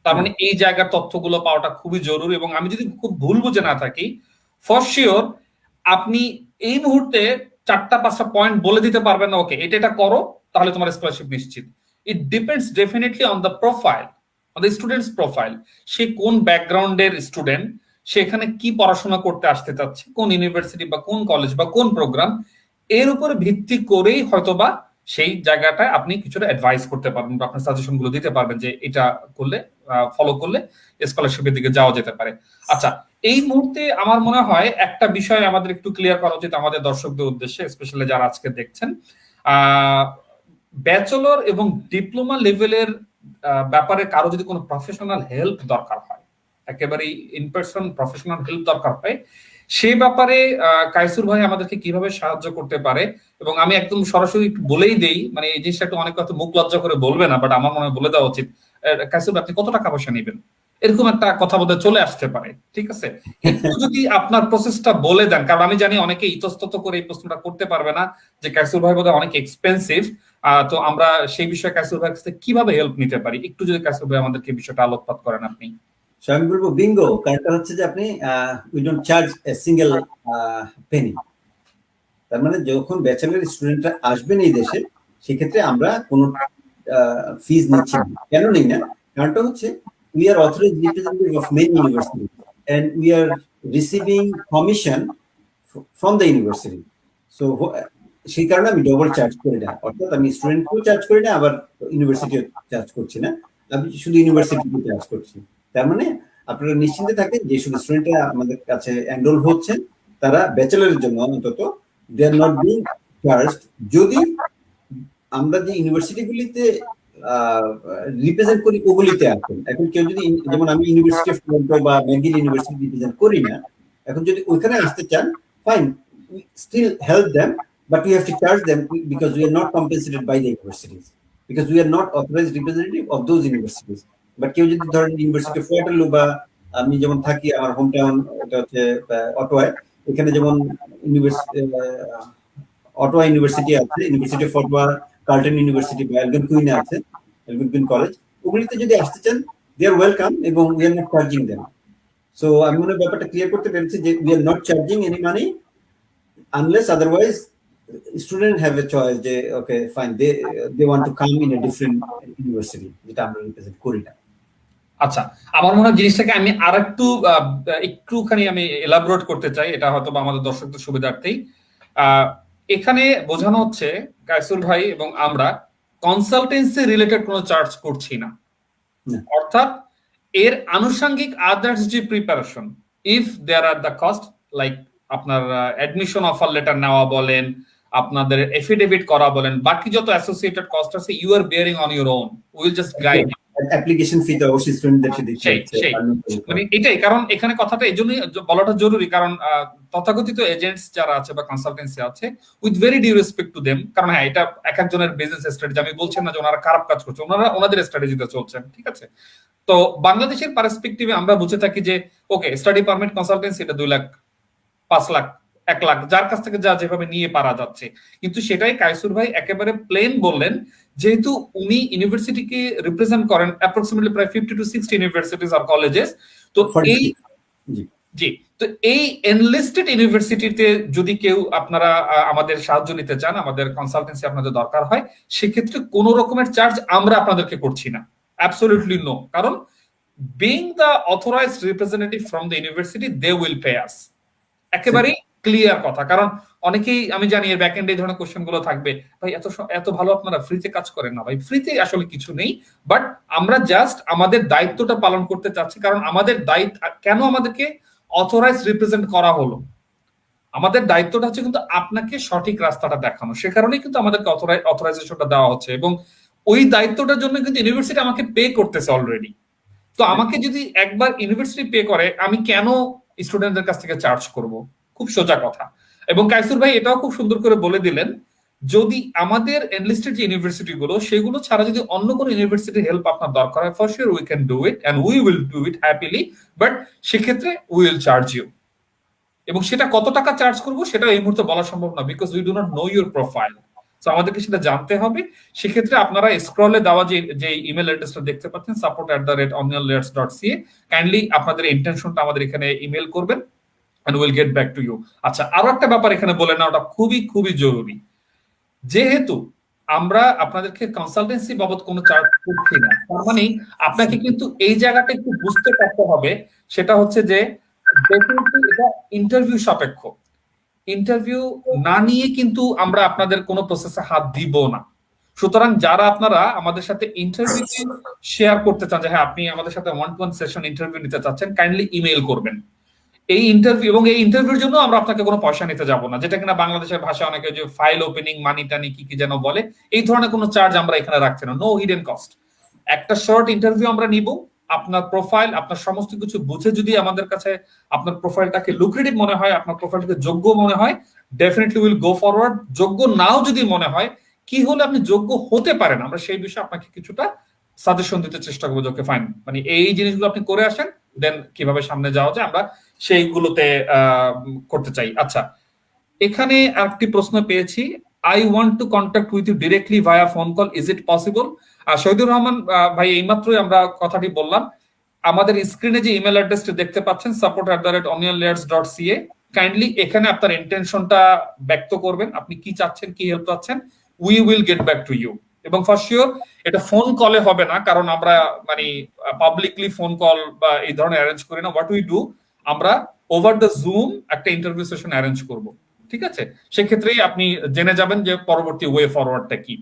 Speaker 1: তার মানে এই জায়গার তথ্যগুলো পাওয়াটা খুবই জরুরি। এবং আমি যদি খুব ভুল বুঝে না থাকি, ফর শিওর আপনি এই মুহূর্তে 4টা 5টা পয়েন্ট বলে দিতে পারবেন না, ওকে এটা এটা করো তাহলে তোমার স্কলারশিপ নিশ্চিত। It depends definitely on the profile, on the students profile. সে কোন ব্যাকগ্রাউন্ডের স্টুডেন্ট, সে এখানে কি পড়াশোনা করতে আসতে চাচ্ছে, কোন ইউনিভার্সিটি বা কোন কলেজ বা কোন প্রোগ্রাম, এর উপর ভিত্তি করেই হয়তোবা সেই জায়গাটায় আপনি কিছুটা অ্যাডভাইস করতে পারবেন বা আপনার সাজেশন গুলো দিতে পারবেন যে এটা করলে, ফলো করলে স্কলারশিপের দিকে যাওয়া যেতে পারে। আচ্ছা, এই মুহূর্তে আমার মনে হয় একটা বিষয় আমাদের একটু ক্লিয়ার করা উচিত আমাদের দর্শকদের উদ্দেশ্যে, স্পেশালি যারা আজকে দেখছেন। ব্যাচেলর এবং ডিপ্লোমা লেভেলের ব্যাপারে কারো যদি কোনো প্রফেশনাল হেল্প দরকার হয়, একেবারেই ইন পার্সন প্রফেশনাল হেল্প দরকার হয়, সেই ব্যাপারে কাইসুর ভাই আমাদেরকে কিভাবে সাহায্য করতে পারে। এবং আমি একদম সরাসরি একটু বলেই দেই, মানে এই জিনিসটা একটু অনেক কথা মুখ লজ্জা করে বলবে না, বাট আমার মনে হয় বলে দেওয়া উচিত। কাইসুর ভাই, আপনি কত টাকা পয়সা নেবেন, এরকম একটা কথা বোধহয় চলে আসতে পারে, ঠিক আছে? একটু যদি আপনার প্রসেসটা বলে দেন, কারণ আমি জানি অনেকে ইতস্তত করে এই প্রশ্নটা করতে পারবে না যে কাইসুর ভাই বোধহয় অনেক এক্সপেন্সিভ। তো আমরা সেই বিষয়ে কাইসুর ভাইয়ের কাছে কিভাবে হেল্প নিতে পারি, একটু যদি কাইসুর ভাই আমাদেরকে বিষয়টা আলোকপাত করেন আপনি।
Speaker 2: আমি বলবো বিঙ্গো, কারণটা হচ্ছে যে আপনি we don't charge a single Penney. তার মানে যখন ব্যাচেলর স্টুডেন্টরা আসবেন এই দেশে, সেক্ষেত্রে আমরা কোনো ফিজ নিচ্ছি না। কেন নেই না? কারণটা হচ্ছে we are authorized representative of many university and we are receiving commission from the university. So সেই কারণে আমি ডবল চার্জ করি না, অর্থাৎ আমি স্টুডেন্টকেও চার্জ করি না, আবার ইউনিভার্সিটিও চার্জ করছি না, আমি শুধু ইউনিভার্সিটিকে চার্জ করছি। তার মানে আপনারা নিশ্চিন্তে থাকেন যে শুধু স্টুডেন্টরা আমাদের কাছে এনরোল হচ্ছেন, তারা ব্যাচেলরের জন্য অন্তত দে আর নট বিং চার্জড। যদি আমরা যে ইউনিভার্সিটিগুলিতে রিপ্রেজেন্ট করি ওগুলিতে আসেন, এখন কেউ যদি, যেমন আমি ইউনিভার্সিটি অফ টরন্টো বা ম্যাকগিল ইউনিভার্সিটি রিপ্রেজেন্ট করি না, এখন যদি ওইখানে আসতে চান, fine, we still help them, but we have to charge them because we are not compensated by the universities, because we are not authorized representative of those universities. But কেউ যদি ধরেন ইউনিভার্সিটি অফ ওয়াটারলু, বা আমি যেমন থাকি আমার home town এটা হচ্ছে অটোয়ায়, এখানে যেমন অটোয়া ইউনিভার্সিটি আছে, university of Ottawa, Carlton university বা এলগন কুইনে আছে, এলগন কুইন কলেজ, ওগুলিতে যদি আসতে চান দে আর ওয়েলকাম, এবং we are not charging them. So আমি মনে হয় ব্যাপারটা ক্লিয়ার করতে পেরেছি যে we are not charging any money unless otherwise student have a choice যে okay fine, they want to come in a different university, যেটা আমরা রিপ্রেজেন্ট করি না।
Speaker 1: আচ্ছা, আমার মনে হয় জিনিসটাকে আমি আরেকটু একটুখানি আমি এলাবোরেট করতে চাই, এটা হয়তো বা আমাদের দর্শকদের সুবিধার্থেই। এখানে বোঝানো হচ্ছে কাইসুর ভাই এবং আমরা কনসালটেন্সি রিলেটেড কোনো চার্জ করছি না, অর্থাৎ এর আনুষঙ্গিক আদার্স যে preparation, if there are the cost, like আপনার অ্যাডমিশন অফার লেটার নেওয়া বলেন, আপনাদের এফিডেভিট করা বলেন, বাকি যত অ্যাসোসিয়েটেড কস্ট আছে, you are bearing on your own, will just guide.
Speaker 2: Application fee তো অবশ্যই স্টুডেন্টদেরকে দিতে হচ্ছে,
Speaker 1: মানে এটাই কারণ, এখানে কথাটা এজন্যই বলাটা জরুরি, কারণ তথাকথিত এজেন্টস যারা আছে বা কনসালটেন্সি আছে, with very due respect to them, কারণ হ্যাঁ এটা এক একজনের বিজনেস স্ট্র্যাটেজি, আমি বলছি না যে ওনারা খারাপ কাজ করছে, ওনারা ওনাদের স্ট্র্যাটেজিতে চলছেন, ঠিক আছে? তো বাংলাদেশের পার্সপেক্টিভে আমরা বুঝে থাকি যে ওকে, স্টাডি পারমিট কনসালটেন্সি এটা 2 লাখ, 5 লাখ, 1 লাখ, যার কাছ থেকে যা যেভাবে নিয়ে পারা যাচ্ছে। কিন্তু সেটাই কাইসুর ভাই একেবারে প্লেন বললেন, যেহেতু উনি ইউনিভার্সিটিকে রিপ্রেজেন্ট করেন অ্যাপ্রক্সিমেটলি প্রায় 50 to 60 ইউনিভার্সিটিজ আর কলেজেস, তো এই জি, তো এই এনলিস্টেড ইউনিভার্সিটিতে যদি কেউ আপনারা আমাদের সাহায্য নিতে চান, আমাদের কনসালটেন্সি আপনাদের দরকার হয়, সেক্ষেত্রে কোনো রকমের চার্জ আমরা আপনাদেরকে করছি না, অ্যাবসলিউটলি নো। কারণ being the authorized representative from the university, they will pay us, একেবারেই ক্লিয়ার কথা। কারণ অনেকেই আমি জানি এর ব্যাক এন্ডে এই ধরনের কোশ্চেন গুলো থাকবে, ভাই এত ভালো আপনারা ফ্রিতে কাজ করেন না? ভাই ফ্রিতে আসলে কিছু নেই, বাট আমরা জাস্ট আমাদের দায়িত্বটা পালন করতে চাচ্ছি। কারণ আমাদের দায়িত্ব, কেন আমাদেরকে অথরাইজড রিপ্রেজেন্ট করা হলো, আমাদের দায়িত্বটা হচ্ছে কিন্তু আপনাকে সঠিক রাস্তাটা দেখানো, সে কারণেই কিন্তু আমাদেরকে অথরাইজেশনটা দেওয়া হচ্ছে, এবং ওই দায়িত্বটার জন্য কিন্তু ইউনিভার্সিটি আমাকে পে করতেছে অলরেডি। তো আমাকে যদি একবার ইউনিভার্সিটি পে করে, আমি কেন স্টুডেন্টদের কাছ থেকে চার্জ করব? খুব সোজা কথা। এবং কাইসুর ভাই এটাও খুব সুন্দর করে বলে দিলেন যদি আমাদের এনলিস্টেড যে ইউনিভার্সিটি গুলো সেগুলো ছাড়া যদি অন্য কোনো ইউনিভার্সিটির হেল্প আপনার দরকার হয়, for sure we can do it and we will do it happily, but সেক্ষেত্রে উই উইল চার্জ ইউ। এবং সেটা কত টাকা চার্জ করবো সেটা এই মুহূর্তে বলা সম্ভব না, because we do not know your profile. তো আমাদেরকে সেটা জানতে হবে। সেক্ষেত্রে আপনারা স্ক্রলে দেওয়া যে ইমেল অ্যাড্রেসটা দেখতে পাচ্ছেন support@onionlayers.ca, কাইন্ডলি আপনাদের ইন্টেনশনটা আমাদের এখানে ইমেল করবেন and we'll get back to you। আচ্ছা, আরো একটা ব্যাপার এখানে বলে না, ওটা খুবই খুবই জরুরি। যেহেতু আমরা আপনাদেরকে কনসালটেন্সি বাবদ কোনো চার্জ করছি না, তার মানে আপনাকে কিন্তু এই জায়গাটা একটু বুঝতে পারতে হবে, সেটা হচ্ছে যে ডেফিনেটলি এটা ইন্টারভিউ সাপেক্ষ। ইন্টারভিউ না নিয়ে কিন্তু আমরা আপনাদের কোনো প্রসেসে হাত দিব না। সুতরাং যারা আপনারা আমাদের সাথে ইন্টারভিউ শেয়ার করতে চান, যে হ্যাঁ আপনি আমাদের সাথে 1-to-1 সেশন ইন্টারভিউ নিতে চাচ্ছেন, কাইন্ডলি ইমেইল করবেন। এই ইন্টারভিউ এবং এই ইন্টারভিউর জন্য আমরা আপনাকে কোনো পয়সা নিতে যাব না, যেটা কিনা বাংলাদেশের ভাষায় অনেকে যে ফাইল ওপেনিং মানি টানি কি কি যেন বলে, এই ধরনের কোনো চার্জ আমরা এখানে রাখছি না, নো হিডেন কস্ট। একটা শর্ট ইন্টারভিউ আমরা নিব, আপনার প্রোফাইল আপনার সমস্ত কিছু বুঝে যদি আমাদের কাছে আপনার প্রোফাইলটাকে লুক্রেটিভ মনে হয়, আপনার প্রোফাইলটাকে যোগ্য মনে হয়, ডেফিনেটলি উইল গো ফরওয়ার্ড। যোগ্য নাও যদি মনে হয়, কি হলে আপনি যোগ্য হতে পারেন, আমরা সেই বিষয়ে আপনাকে কিছুটা সাজেশন দিতে চেষ্টা করবো। ওকে ফাইন, মানে এই জিনিসগুলো আপনি করে আসেন, দেন কিভাবে সামনে যাওয়া যায় আমরা সেইগুলোতে করতে চাই। আচ্ছা, এখানে একটি প্রশ্ন পেয়েছি, I want to contact with you directly via phone call, is it possible? Shahidur Rahman ভাই, এইমাত্রই আমরা কথাটি বললাম। আমাদের স্ক্রিনে যে ইমেল অ্যাড্রেসটি দেখতে পাচ্ছেন support@onionlayers.ca, কাইন্ডলি এখানে আপনার ইন্টেনশনটা ব্যক্ত করবেন, আপনি কি চাচ্ছেন, কি হেল্প চাচ্ছেন, we will get back to you. এবং ফর শিওর এটা ফোন কলে হবে না, কারণ আমরা মানে পাবলিকলি ফোন কল বা এই ধরনের অ্যারেঞ্জ করি না। হোয়াট উই ডু, আমরা ওভার দ্য জুম একটা ইন্টারভিউ সেশন অ্যারেঞ্জ করব, ঠিক আছে? সেক্ষেত্রেই আপনি জেনে যাবেন যে পরবর্তী ওয়ে ফরওয়ার্ডটা কি।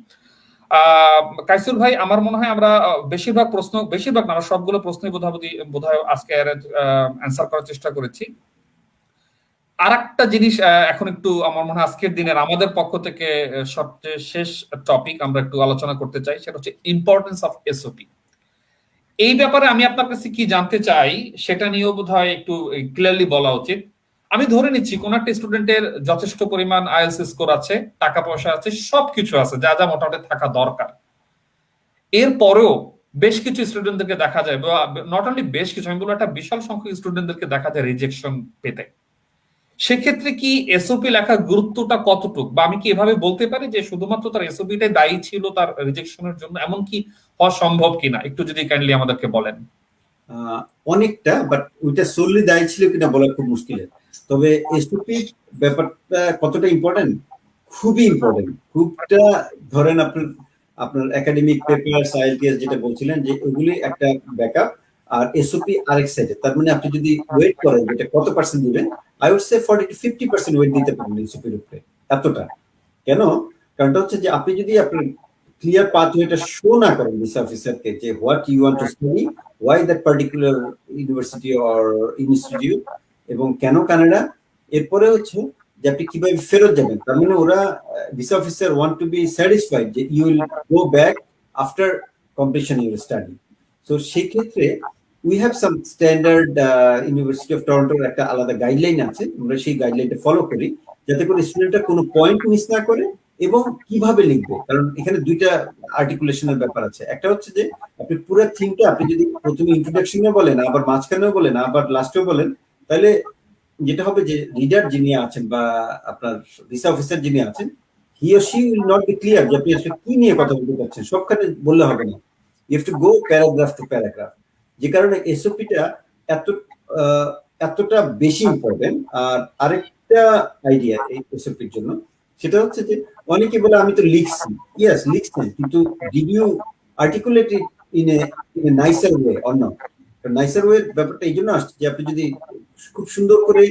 Speaker 1: কাইসুর ভাই, আমার মনে হয় আমরা বেশিরভাগ না, আমরা সবগুলো প্রশ্নই বোধহয় আজকে অ্যান্সার করার চেষ্টা করেছি। আর একটা জিনিস এখন একটু আমার মনে হয় আজকের দিনের আমাদের পক্ষ থেকে সবচেয়ে শেষ টপিক আমরা একটু আলোচনা করতে চাই, সেটা হচ্ছে ইম্পর্টেন্স অফ এসওপি। এই ব্যাপারে আমি আপনার কাছে কি জানতে চাই সেটা নিয়েও বোধহয় একটু ক্লিয়ারলি বলা উচিত। আমি ধরে নিচ্ছি কোন একটা স্টুডেন্টের যথেষ্ট পরিমাণ আইএলটিএস স্কোর আছে, টাকা পয়সা আছে, সবকিছু আছে যা যা মোটামুটি থাকা দরকার। এরপরেও বেশ কিছু স্টুডেন্টদেরকে দেখা যায়, নট অনলি বেশ কিছু, আমি বলবো একটা বিশাল সংখ্যক স্টুডেন্টদেরকে দেখা যায় রিজেকশন পেতে। সেক্ষেত্রে কি এসওপি লেখার গুরুত্বটা কতটুকু, বা আমি কি এভাবে বলতে পারি যে শুধুমাত্র তার এসওপিটাই দায়ী ছিল তার রিজেকশনের জন্য, এমন কি হওয়া সম্ভব কিনা, একটু যদি কাইন্ডলি আমাদেরকে বলেন।
Speaker 2: অনেকটা, বাট ওইটা সোললি দায়ী ছিল কিনা বলা খুব মুশকিল। তবে এসওপি ব্যাপারটা কতটা ইম্পর্টেন্ট, খুবই ইম্পর্টেন্ট। খুবটা ধরেন আপনার একাডেমিক পেপারস, আইএলটিএস যেটা বলছিলেন, যে ওগুলি একটা ব্যাকআপ, আর এসওপি আরেক সাইডে। তার মানে আপনি যদি ওয়েট করেন যেটা কত পার্সেন্ট দিবেন, I would say 40 to 50% weight দিতে পারেন এসওপির উপরে। এতটা কেন? কারণটা হচ্ছে যে আপনি যদি আপনার ক্লিয়ার পাথওয়েটা শো না করেন ভিসা অফিসারকে, যে what you want to study, why that particular university or institute, এবং কেন কানাডা, এরপরে হচ্ছে যে আপনি কিভাবে ফেরত যাবেন। তার মানে ওরা visa officer want to be satisfied যে you will go back after completion your study. So সেই ক্ষেত্রে we have some standard, university of টরন্টোর একটা আলাদা গাইডলাইন আছে, আমরা সেই গাইডলাইনটা ফলো করি যাতে করে স্টুডেন্টরা কোনো পয়েন্ট মিস না করে এবং কিভাবে লিখবে। কারণ এখানে দুইটা আর্টিকুলেশনের ব্যাপার আছে। একটা হচ্ছে যে আপনি পুরো থিংটা আপনি যদি প্রথমে ইন্ট্রোডাকশনে বলেন, আবার মাঝখানেও বলেন, আবার লাস্টেও বলেন, তাহলে যেটা হবে যে রিডার যিনি আছেন বা আপনার ভিসা অফিসার যিনি আছেন, he or she will not be clear যে আপনি আসলে কি নিয়ে কথা বলতে চাচ্ছেন। সবখানে বললে হবে না, you have to go paragraph to paragraph. যে কারণে এসওপিটা এতটা বেশি ইম্পর্টেন্ট। আর আরেকটা আইডিয়া এই এসওপির জন্য, সেটা হচ্ছে যে অনেকে বলে আমি তো লিখছি, ইয়েস লিখছেন, কিন্তু did you articulate it in a nicer way or not? Nicer way ব্যাপারটা এই জন্য আসছে যে আপনি যদি খুব সুন্দর করে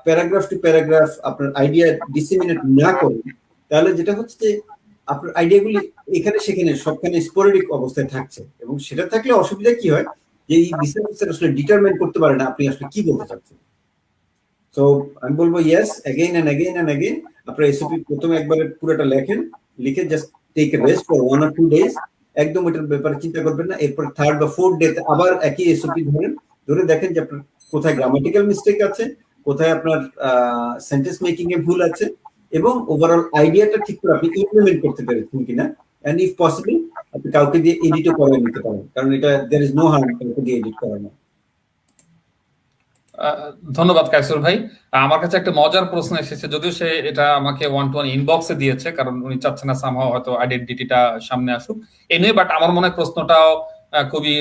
Speaker 2: প্যারাগ্রাফ টু প্যারাগ্রাফ আপনার আইডিয়া ডিসেমিনেট না করেন, তাহলে যেটা হচ্ছে যে আপনার আইডিয়াগুলি এখানে সেখানে সবখানে স্পোরেডিক অবস্থায় থাকছে, এবং সেটা থাকলে অসুবিধা কি হয় যে এই ভিসা অফিসার আসলে ডিটারমাইন করতে পারে না আপনি আসলে কি বলতে চাচ্ছেন। সো আমি বলবো ইয়েস, অ্যাগেইন এন্ড অ্যাগেইন আপনার এসওপি প্রথমে একবারে পুরোটা লেখেন, লিখে just take a rest for 1 or 2 days, একদম এটার ব্যাপারে চিন্তা করবেন না। এরপর 3rd বা 4th ডে আবার একই এসওপি ধরে দেখেন যে আপনার কোথায় গ্রামাটিক্যাল মিস্টেক আছে, কোথায় আপনার সেন্টেন্স মেকিং এ ভুল আছে, এবং ওভারঅল আইডিয়াটা ঠিক করে আপনি ইমপ্লিমেন্ট করতে পেরেছেন কিনা, এন্ড ইফ পসিবল আপনি কাউকে দিয়ে এডিটও করে নিতে পারেন, কারণ এটা দেয়ার ইজ নো হার্ম কাউকে দিয়ে এডিট করানো।
Speaker 1: ধন্যবাদ কাইসুর ভাই। আমার কাছে একটা মজার প্রশ্ন এসেছে, যদিও সে এটা আমাকে ওয়ান টু ওয়ান ইনবক্সে দিয়েছে, কারণ উনি চাচ্ছে না সামহাও হয়তো আইডেন্টিটিটা সামনে আসুক এই নিয়ে, বাট আমার মনে হয় প্রশ্নটাও খুবই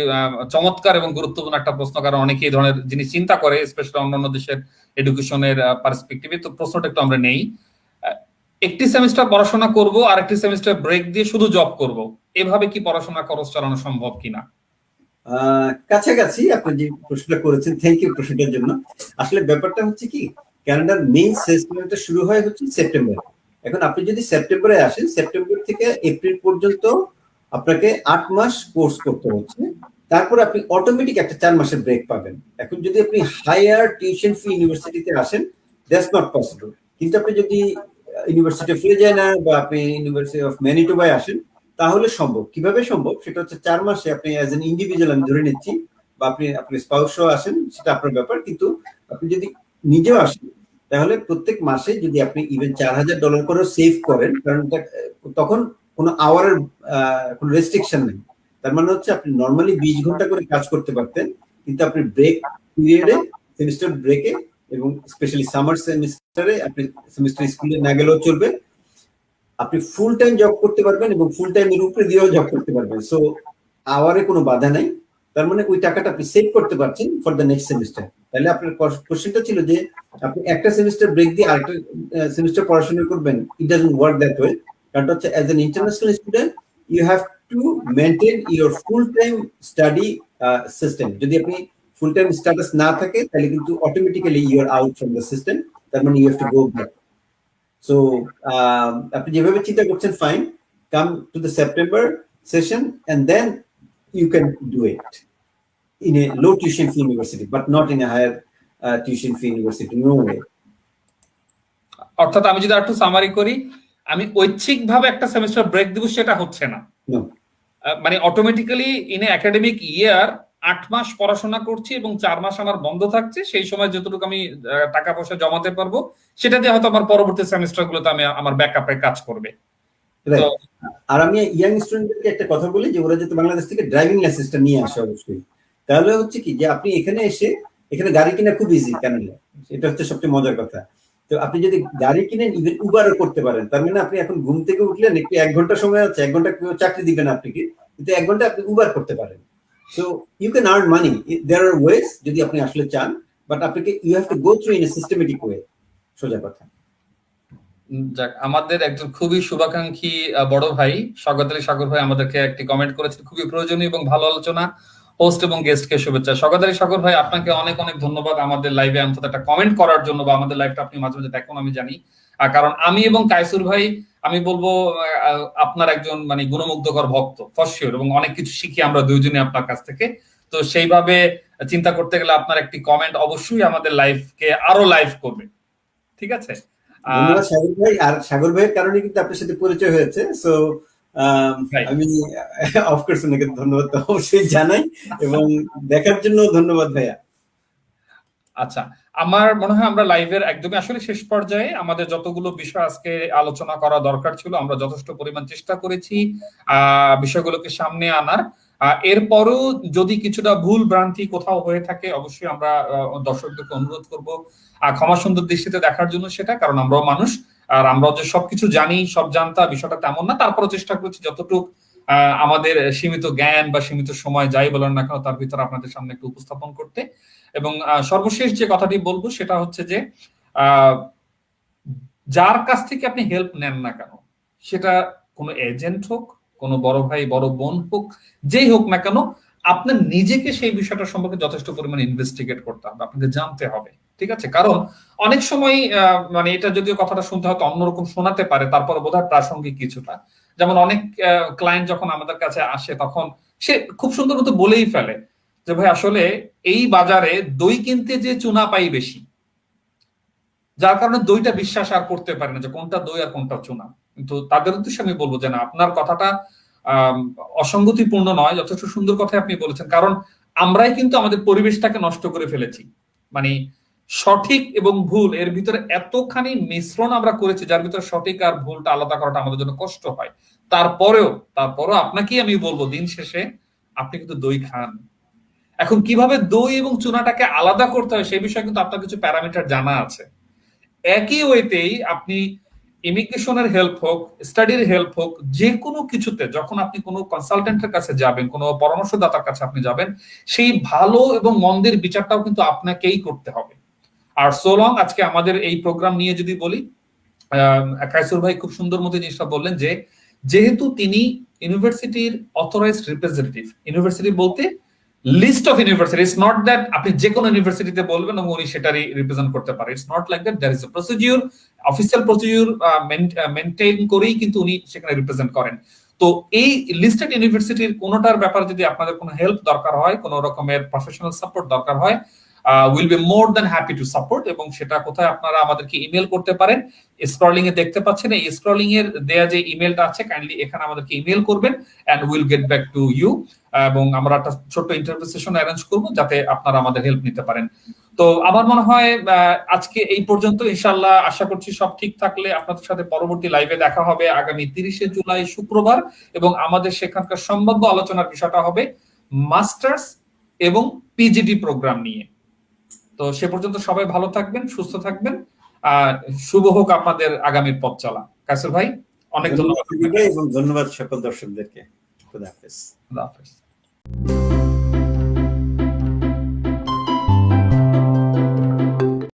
Speaker 1: চমৎকার এবং গুরুত্বপূর্ণ একটা প্রশ্ন, কারণ অনেকে এই ধরনের জিনিস চিন্তা করে, স্পেশালি অন্যান্য দেশের এডুকেশনের পার্সপেক্টিভে। তো প্রশ্নটা একটু আমরা নেই। একটি সেমিস্টার পড়াশোনা করব আর একটি সেমিস্টার ব্রেক দিয়ে শুধু জব করব, এভাবে কি পড়াশোনা খরচ চালানো সম্ভব কিনা?
Speaker 2: কাছাকাছি আপনি যে প্রশ্নটা করেছেন, থ্যাংক ইউ প্রশ্নটার জন্য। আসলে ব্যাপারটা হচ্ছে কি, কানাডার মেইন সেমিস্টারটা শুরু হয় হচ্ছে সেপ্টেম্বর। এখন আপনি যদি সেপ্টেম্বরে আসেন, সেপ্টেম্বর থেকে এপ্রিল পর্যন্ত আপনাকে 8 মাস কোর্স করতে হচ্ছে, তারপর আপনি অটোমেটিক একটা 4 মাসের ব্রেক পাবেন। এখন যদি আপনি হায়ার টিউশন ফি ইউনিভার্সিটিতে আসেন, দ্যাটস নট পসিবল। কিন্তু আপনি যদি ইউনিভার্সিটি অফ রেজিনা বা আপনি ইউনিভার্সিটি অফ ম্যানিটোবায় আসেন, তাহলে সম্ভব। কিভাবে সম্ভব সেটা হচ্ছে 4 মাসে আপনি অ্যাজ এন ইন্ডিভিজুয়াল আমি ধরে নিচ্ছি, বা আপনি আপনার স্পাউসও আসেন, সেটা আপনার ব্যাপার, কিন্তু আপনি যদি নিজেও আসেন, তাহলে প্রত্যেক মাসে যদি আপনি ইভেন $4,000 করে সেভ করেন, কারণ তখন কোনো আওয়ারের কোনো রেস্ট্রিকশন নেই। তার মানে হচ্ছে আপনি নর্মালি 20 ঘন্টা করে কাজ করতে পারতেন, কিন্তু আপনি ব্রেক পিরিয়ডে, সেমিস্টার ব্রেকে এবং স্পেশালি সামার সেমিস্টারে আপনি সেমিস্টার স্কুলে না গেলেও চলবে, আপনি ফুল টাইম জব করতে পারবেন এবং ফুল টাইম এর উপরে দিয়েও জব করতে পারবেন। সো আওয়ারে কোনো বাধা নাই। তার মানে ওই টাকাটা আপনি সেভ করতে পারছেন ফর দ্য নেক্সট সেমিস্টার। তাহলে আপনার কোশ্চেনটা ছিল যে আপনি একটা সেমিস্টার ব্রেক দিয়ে আরেকটা সেমিস্টার পড়াশোনা করবেন, it doesn't work that way. কারণ হচ্ছে as an international student you have to maintain your full time study system. যদি আপনি ফুল টাইম স্ট্যাটাস না থাকে, তাহলে কিন্তু automatically you are out from the system. তার মানে you have to go back. So আপনি যেভাবে চিন্তা করছেন, fine, come to the September session and then you can do it in a low tuition fee university but not in a higher tuition fee university, no way.
Speaker 1: অর্থাৎ আমি যদি একটু summary করি, আমি ঐচ্ছিকভাবে একটা সেমিস্টার ব্রেক দিব সেটা হচ্ছে না,
Speaker 2: No.
Speaker 1: মানে অটোমেটিক্যালি ইন এ একাডেমিক ইয়ার 8 মাস পড়াশোনা করছি এবং 4 মাস আমার বন্ধ থাকছে, সেই সময় যতটুকু আমি টাকা পয়সা জমাতে পারবো সেটা দিয়ে হয়তো আমার পরবর্তী সেমিস্টার গুলোতে আমি আমার ব্যাকআপে কাজ করবে।
Speaker 2: Right. আর আমি ইয়াং স্টুডেন্টদেরকে একটা কথা বলি যে ওরা যাতে বাংলাদেশ থেকে ড্রাইভিং লাইসেন্সটা নিয়ে আসে অবশ্যই। তাহলে হচ্ছে কি যে আপনি এখানে এসে, এখানে গাড়ি কিনা খুব ইজি কানাডা, এটা হচ্ছে সবচেয়ে মজার কথা। তো আপনি যদি গাড়ি কিনেন, ইভেন উবারও করতে পারেন। তার মানে আপনি এখন ঘুম থেকে উঠলেন, একটু 1 ঘন্টা সময় আছে, 1 ঘন্টা কেউ চাকরি দিবেন আপনাকে, কিন্তু 1 ঘন্টা আপনি উবার করতে পারেন। So you can earn money, there are ways, যদি আপনি আসলে চান, বাট আপনাকে you have to go through in a systematic way, সোজা কথা।
Speaker 1: যাক, আমাদের একজন খুবই শুভাকাঙ্ক্ষী বড় ভাই স্বাগত আলী সাগর ভাই আমাদেরকে একটি কমেন্ট করেছেন, খুবই প্রয়োজনীয় এবং ভালো আলোচনা, হোস্ট এবং গেস্টকে শুভেচ্ছা। স্বাগত আলী সাগর ভাই, আপনাকে অনেক অনেক ধন্যবাদ আমাদের লাইভে অন্তত একটা কমেন্ট করার জন্য, বা আমাদের লাইভটা আপনি মাঝে মাঝে দেখুন আমি জানি, কারণ আমি এবং কাইসুর ভাই আমি বলবো আপনার একজন মানে গুণমুগ্ধকর ভক্ত ফর শিওর, এবং অনেক কিছু শিখি আমরা দুইজনে আপনার কাছ থেকে। তো সেইভাবে চিন্তা করতে গেলে আপনার একটি কমেন্ট অবশ্যই আমাদের লাইভকে আরো লাইভ করবে, ঠিক আছে?
Speaker 2: ধন্যবাদ সাগর ভাই। আর সাগর ভাইয়ের কারণে কিন্তু আপনার সাথে পরিচয় হয়েছে। সো আমি অফকোর্স ওনাকে ধন্যবাদ অবশ্যই জানাই, এবং দেখার জন্য ধন্যবাদ ভাইয়া।
Speaker 1: আচ্ছা, আমার মনে হয় আমরা লাইভের একদমই আসলে শেষ পর্যায়ে। আমাদের যতগুলো বিষয় আজকে আলোচনা করা দরকার ছিল আমরা যথেষ্ট পরিমাণ চেষ্টা করেছি বিষয়গুলোকে সামনে আনার। এরপরও যদি কিছুটা ভুল ভ্রান্তি কোথাও হয়ে থাকে, অবশ্যই আমরা দর্শকদেরকে অনুরোধ করব ক্ষমা সুন্দর দৃষ্টিতে দেখার জন্য সেটা, কারণ আমরাও মানুষ, আর আমরাও যে সবকিছু জানি, সব জানতা বিষয়টা তেমন না। তারপরও চেষ্টা করছি যতটুকু আমাদের সীমিত জ্ঞান বা সীমিত সময় যাই বলেন না কেন, তার ভিতরে আপনাদের সামনে একটু উপস্থাপন করতে। এবং সর্বশেষ যে কথাটি বলবো সেটা হচ্ছে যে যার কাছ থেকে আপনি হেল্প নেন না কেন, সেটা কোনো এজেন্ট হোক, কোনো বড় ভাই বড় বোন হোক, যেই হোক না কেন, আপনার নিজেকে সেই বিষয়টা সম্পর্কে যথেষ্ট পরিমাণে ইনভেস্টিগেট করতে হবে, আপনাকে জানতে হবে, ঠিক আছে? কারণ অনেক সময় মানে এটা যদিও কথাটা শুনতে হয়তো অন্যরকম শোনাতে পারে, তারপরে বোধহয় প্রাসঙ্গিক কিছুটা। যেমন অনেক ক্লায়েন্ট যখন আমাদের কাছে আসে, তখন সে খুব সুন্দর মতো বলেই ফেলে যে ভাই আসলে এই বাজারে দই কিনতে যে চুনা পাই বেশি, যার কারণে দইটা বিশ্বাস আর করতে পারে না যে কোনটা দই আর কোনটা চুনা। কিন্তু তাদের উদ্দেশ্যে আমি বলবো যে না, আপনার কথাটা অসঙ্গতিপূর্ণ নয়, যথেষ্ট সুন্দর কথা আপনি বলেছেন। কারণ আমরাই কিন্তু আমাদের পরিবেশটাকে নষ্ট করে ফেলেছি। মানে সঠিক এবং ভুল এর ভিতরে এতখানি মিশ্রণ আমরা করেছি যার ভিতরে সঠিক আর ভুলটা আলাদা করাটা আমাদের জন্য কষ্ট হয়। তারপরেও আপনাকেই আমি বলবো, দিন শেষে আপনি কিন্তু দই খান। এখন কিভাবে দই এবং চুনাটাকে আলাদা করতে হয় সেই বিষয়ে কিন্তু আপনার কিছু প্যারামিটার জানা আছে। একই ওয়েতেই আপনি ইমিগ্রেশনের হেল্প হোক, স্টাডির হেল্প হোক, যে কোনো কিছুতে যখন আপনি কোনো কনসালটেন্টের কাছে যাবেন, কোনো পরামর্শদাতার কাছে আপনি যাবেন, সেই ভালো এবং মন্দের বিচারটাও কিন্তু আপনাকেই করতে হবে। আর সোলং আজকে আমাদের এই প্রোগ্রাম নিয়ে যদি বলি, কায়সুর ভাই খুব সুন্দর মতো জিনিসটা বললেন যে যেহেতু তিনি ইউনিভার্সিটির অথরাইজড রিপ্রেজেন্টেটিভ, ইউনিভার্সিটি বলতে list of university, it's not that আপনি যে কোনো ইউনিভার্সিটিতে বলবেন এবং উনি সেটারই রিপ্রেজেন্ট করতে পারে, it's not like that, there is a procedure, official procedure maintain করেই কিন্তু উনি সেখানে রিপ্রেজেন্ট করেন। তো এই লিস্টেড ইউনিভার্সিটির কোনোটার ব্যাপারে যদি আপনাদের কোনো হেল্প দরকার হয়, কোনো রকমের প্রফেশনাল সাপোর্ট দরকার হয়, will be more than happy to support. এবং সেটা কোথায় আপনারা আমাদেরকে ইমেল করতে পারেন, স্ক্রলিং এ দেখতে পাচ্ছেন, এই স্ক্রলিং এর দেয়া যে ইমেলটা আছে কাইন্ডলি এখানে আমাদেরকে ইমেল করবেন and will get back to you. এবং আমরা একটা ছোট্ট ইন্টারভিউ সেশন অ্যারেঞ্জ করবো যাতে আপনারা আমাদের হেল্প নিতে পারেন। তো আমার মনে হয় আজকে এই পর্যন্ত। ইনশাআল্লাহ আশা করছি সব ঠিক থাকলে আপনাদের সাথে পরবর্তী লাইভে দেখা হবে আগামী 30শে জুলাই শুক্রবার, এবং আমাদের সেখানকার সম্ভাব্য আলোচনার বিষয়টা হবে মাস্টার্স এবং পিজিডি প্রোগ্রাম নিয়ে। তো সে পর্যন্ত সবাই ভালো থাকবেন, সুস্থ থাকবেন, শুভ হোক আপনাদের আগামীর পথ চলা। কাসুর ভাই অনেক ধন্যবাদ
Speaker 2: এবং ধন্যবাদ সকল দর্শকদেরকে। খুদা হাফেজ।
Speaker 1: খুদা হাফেজ।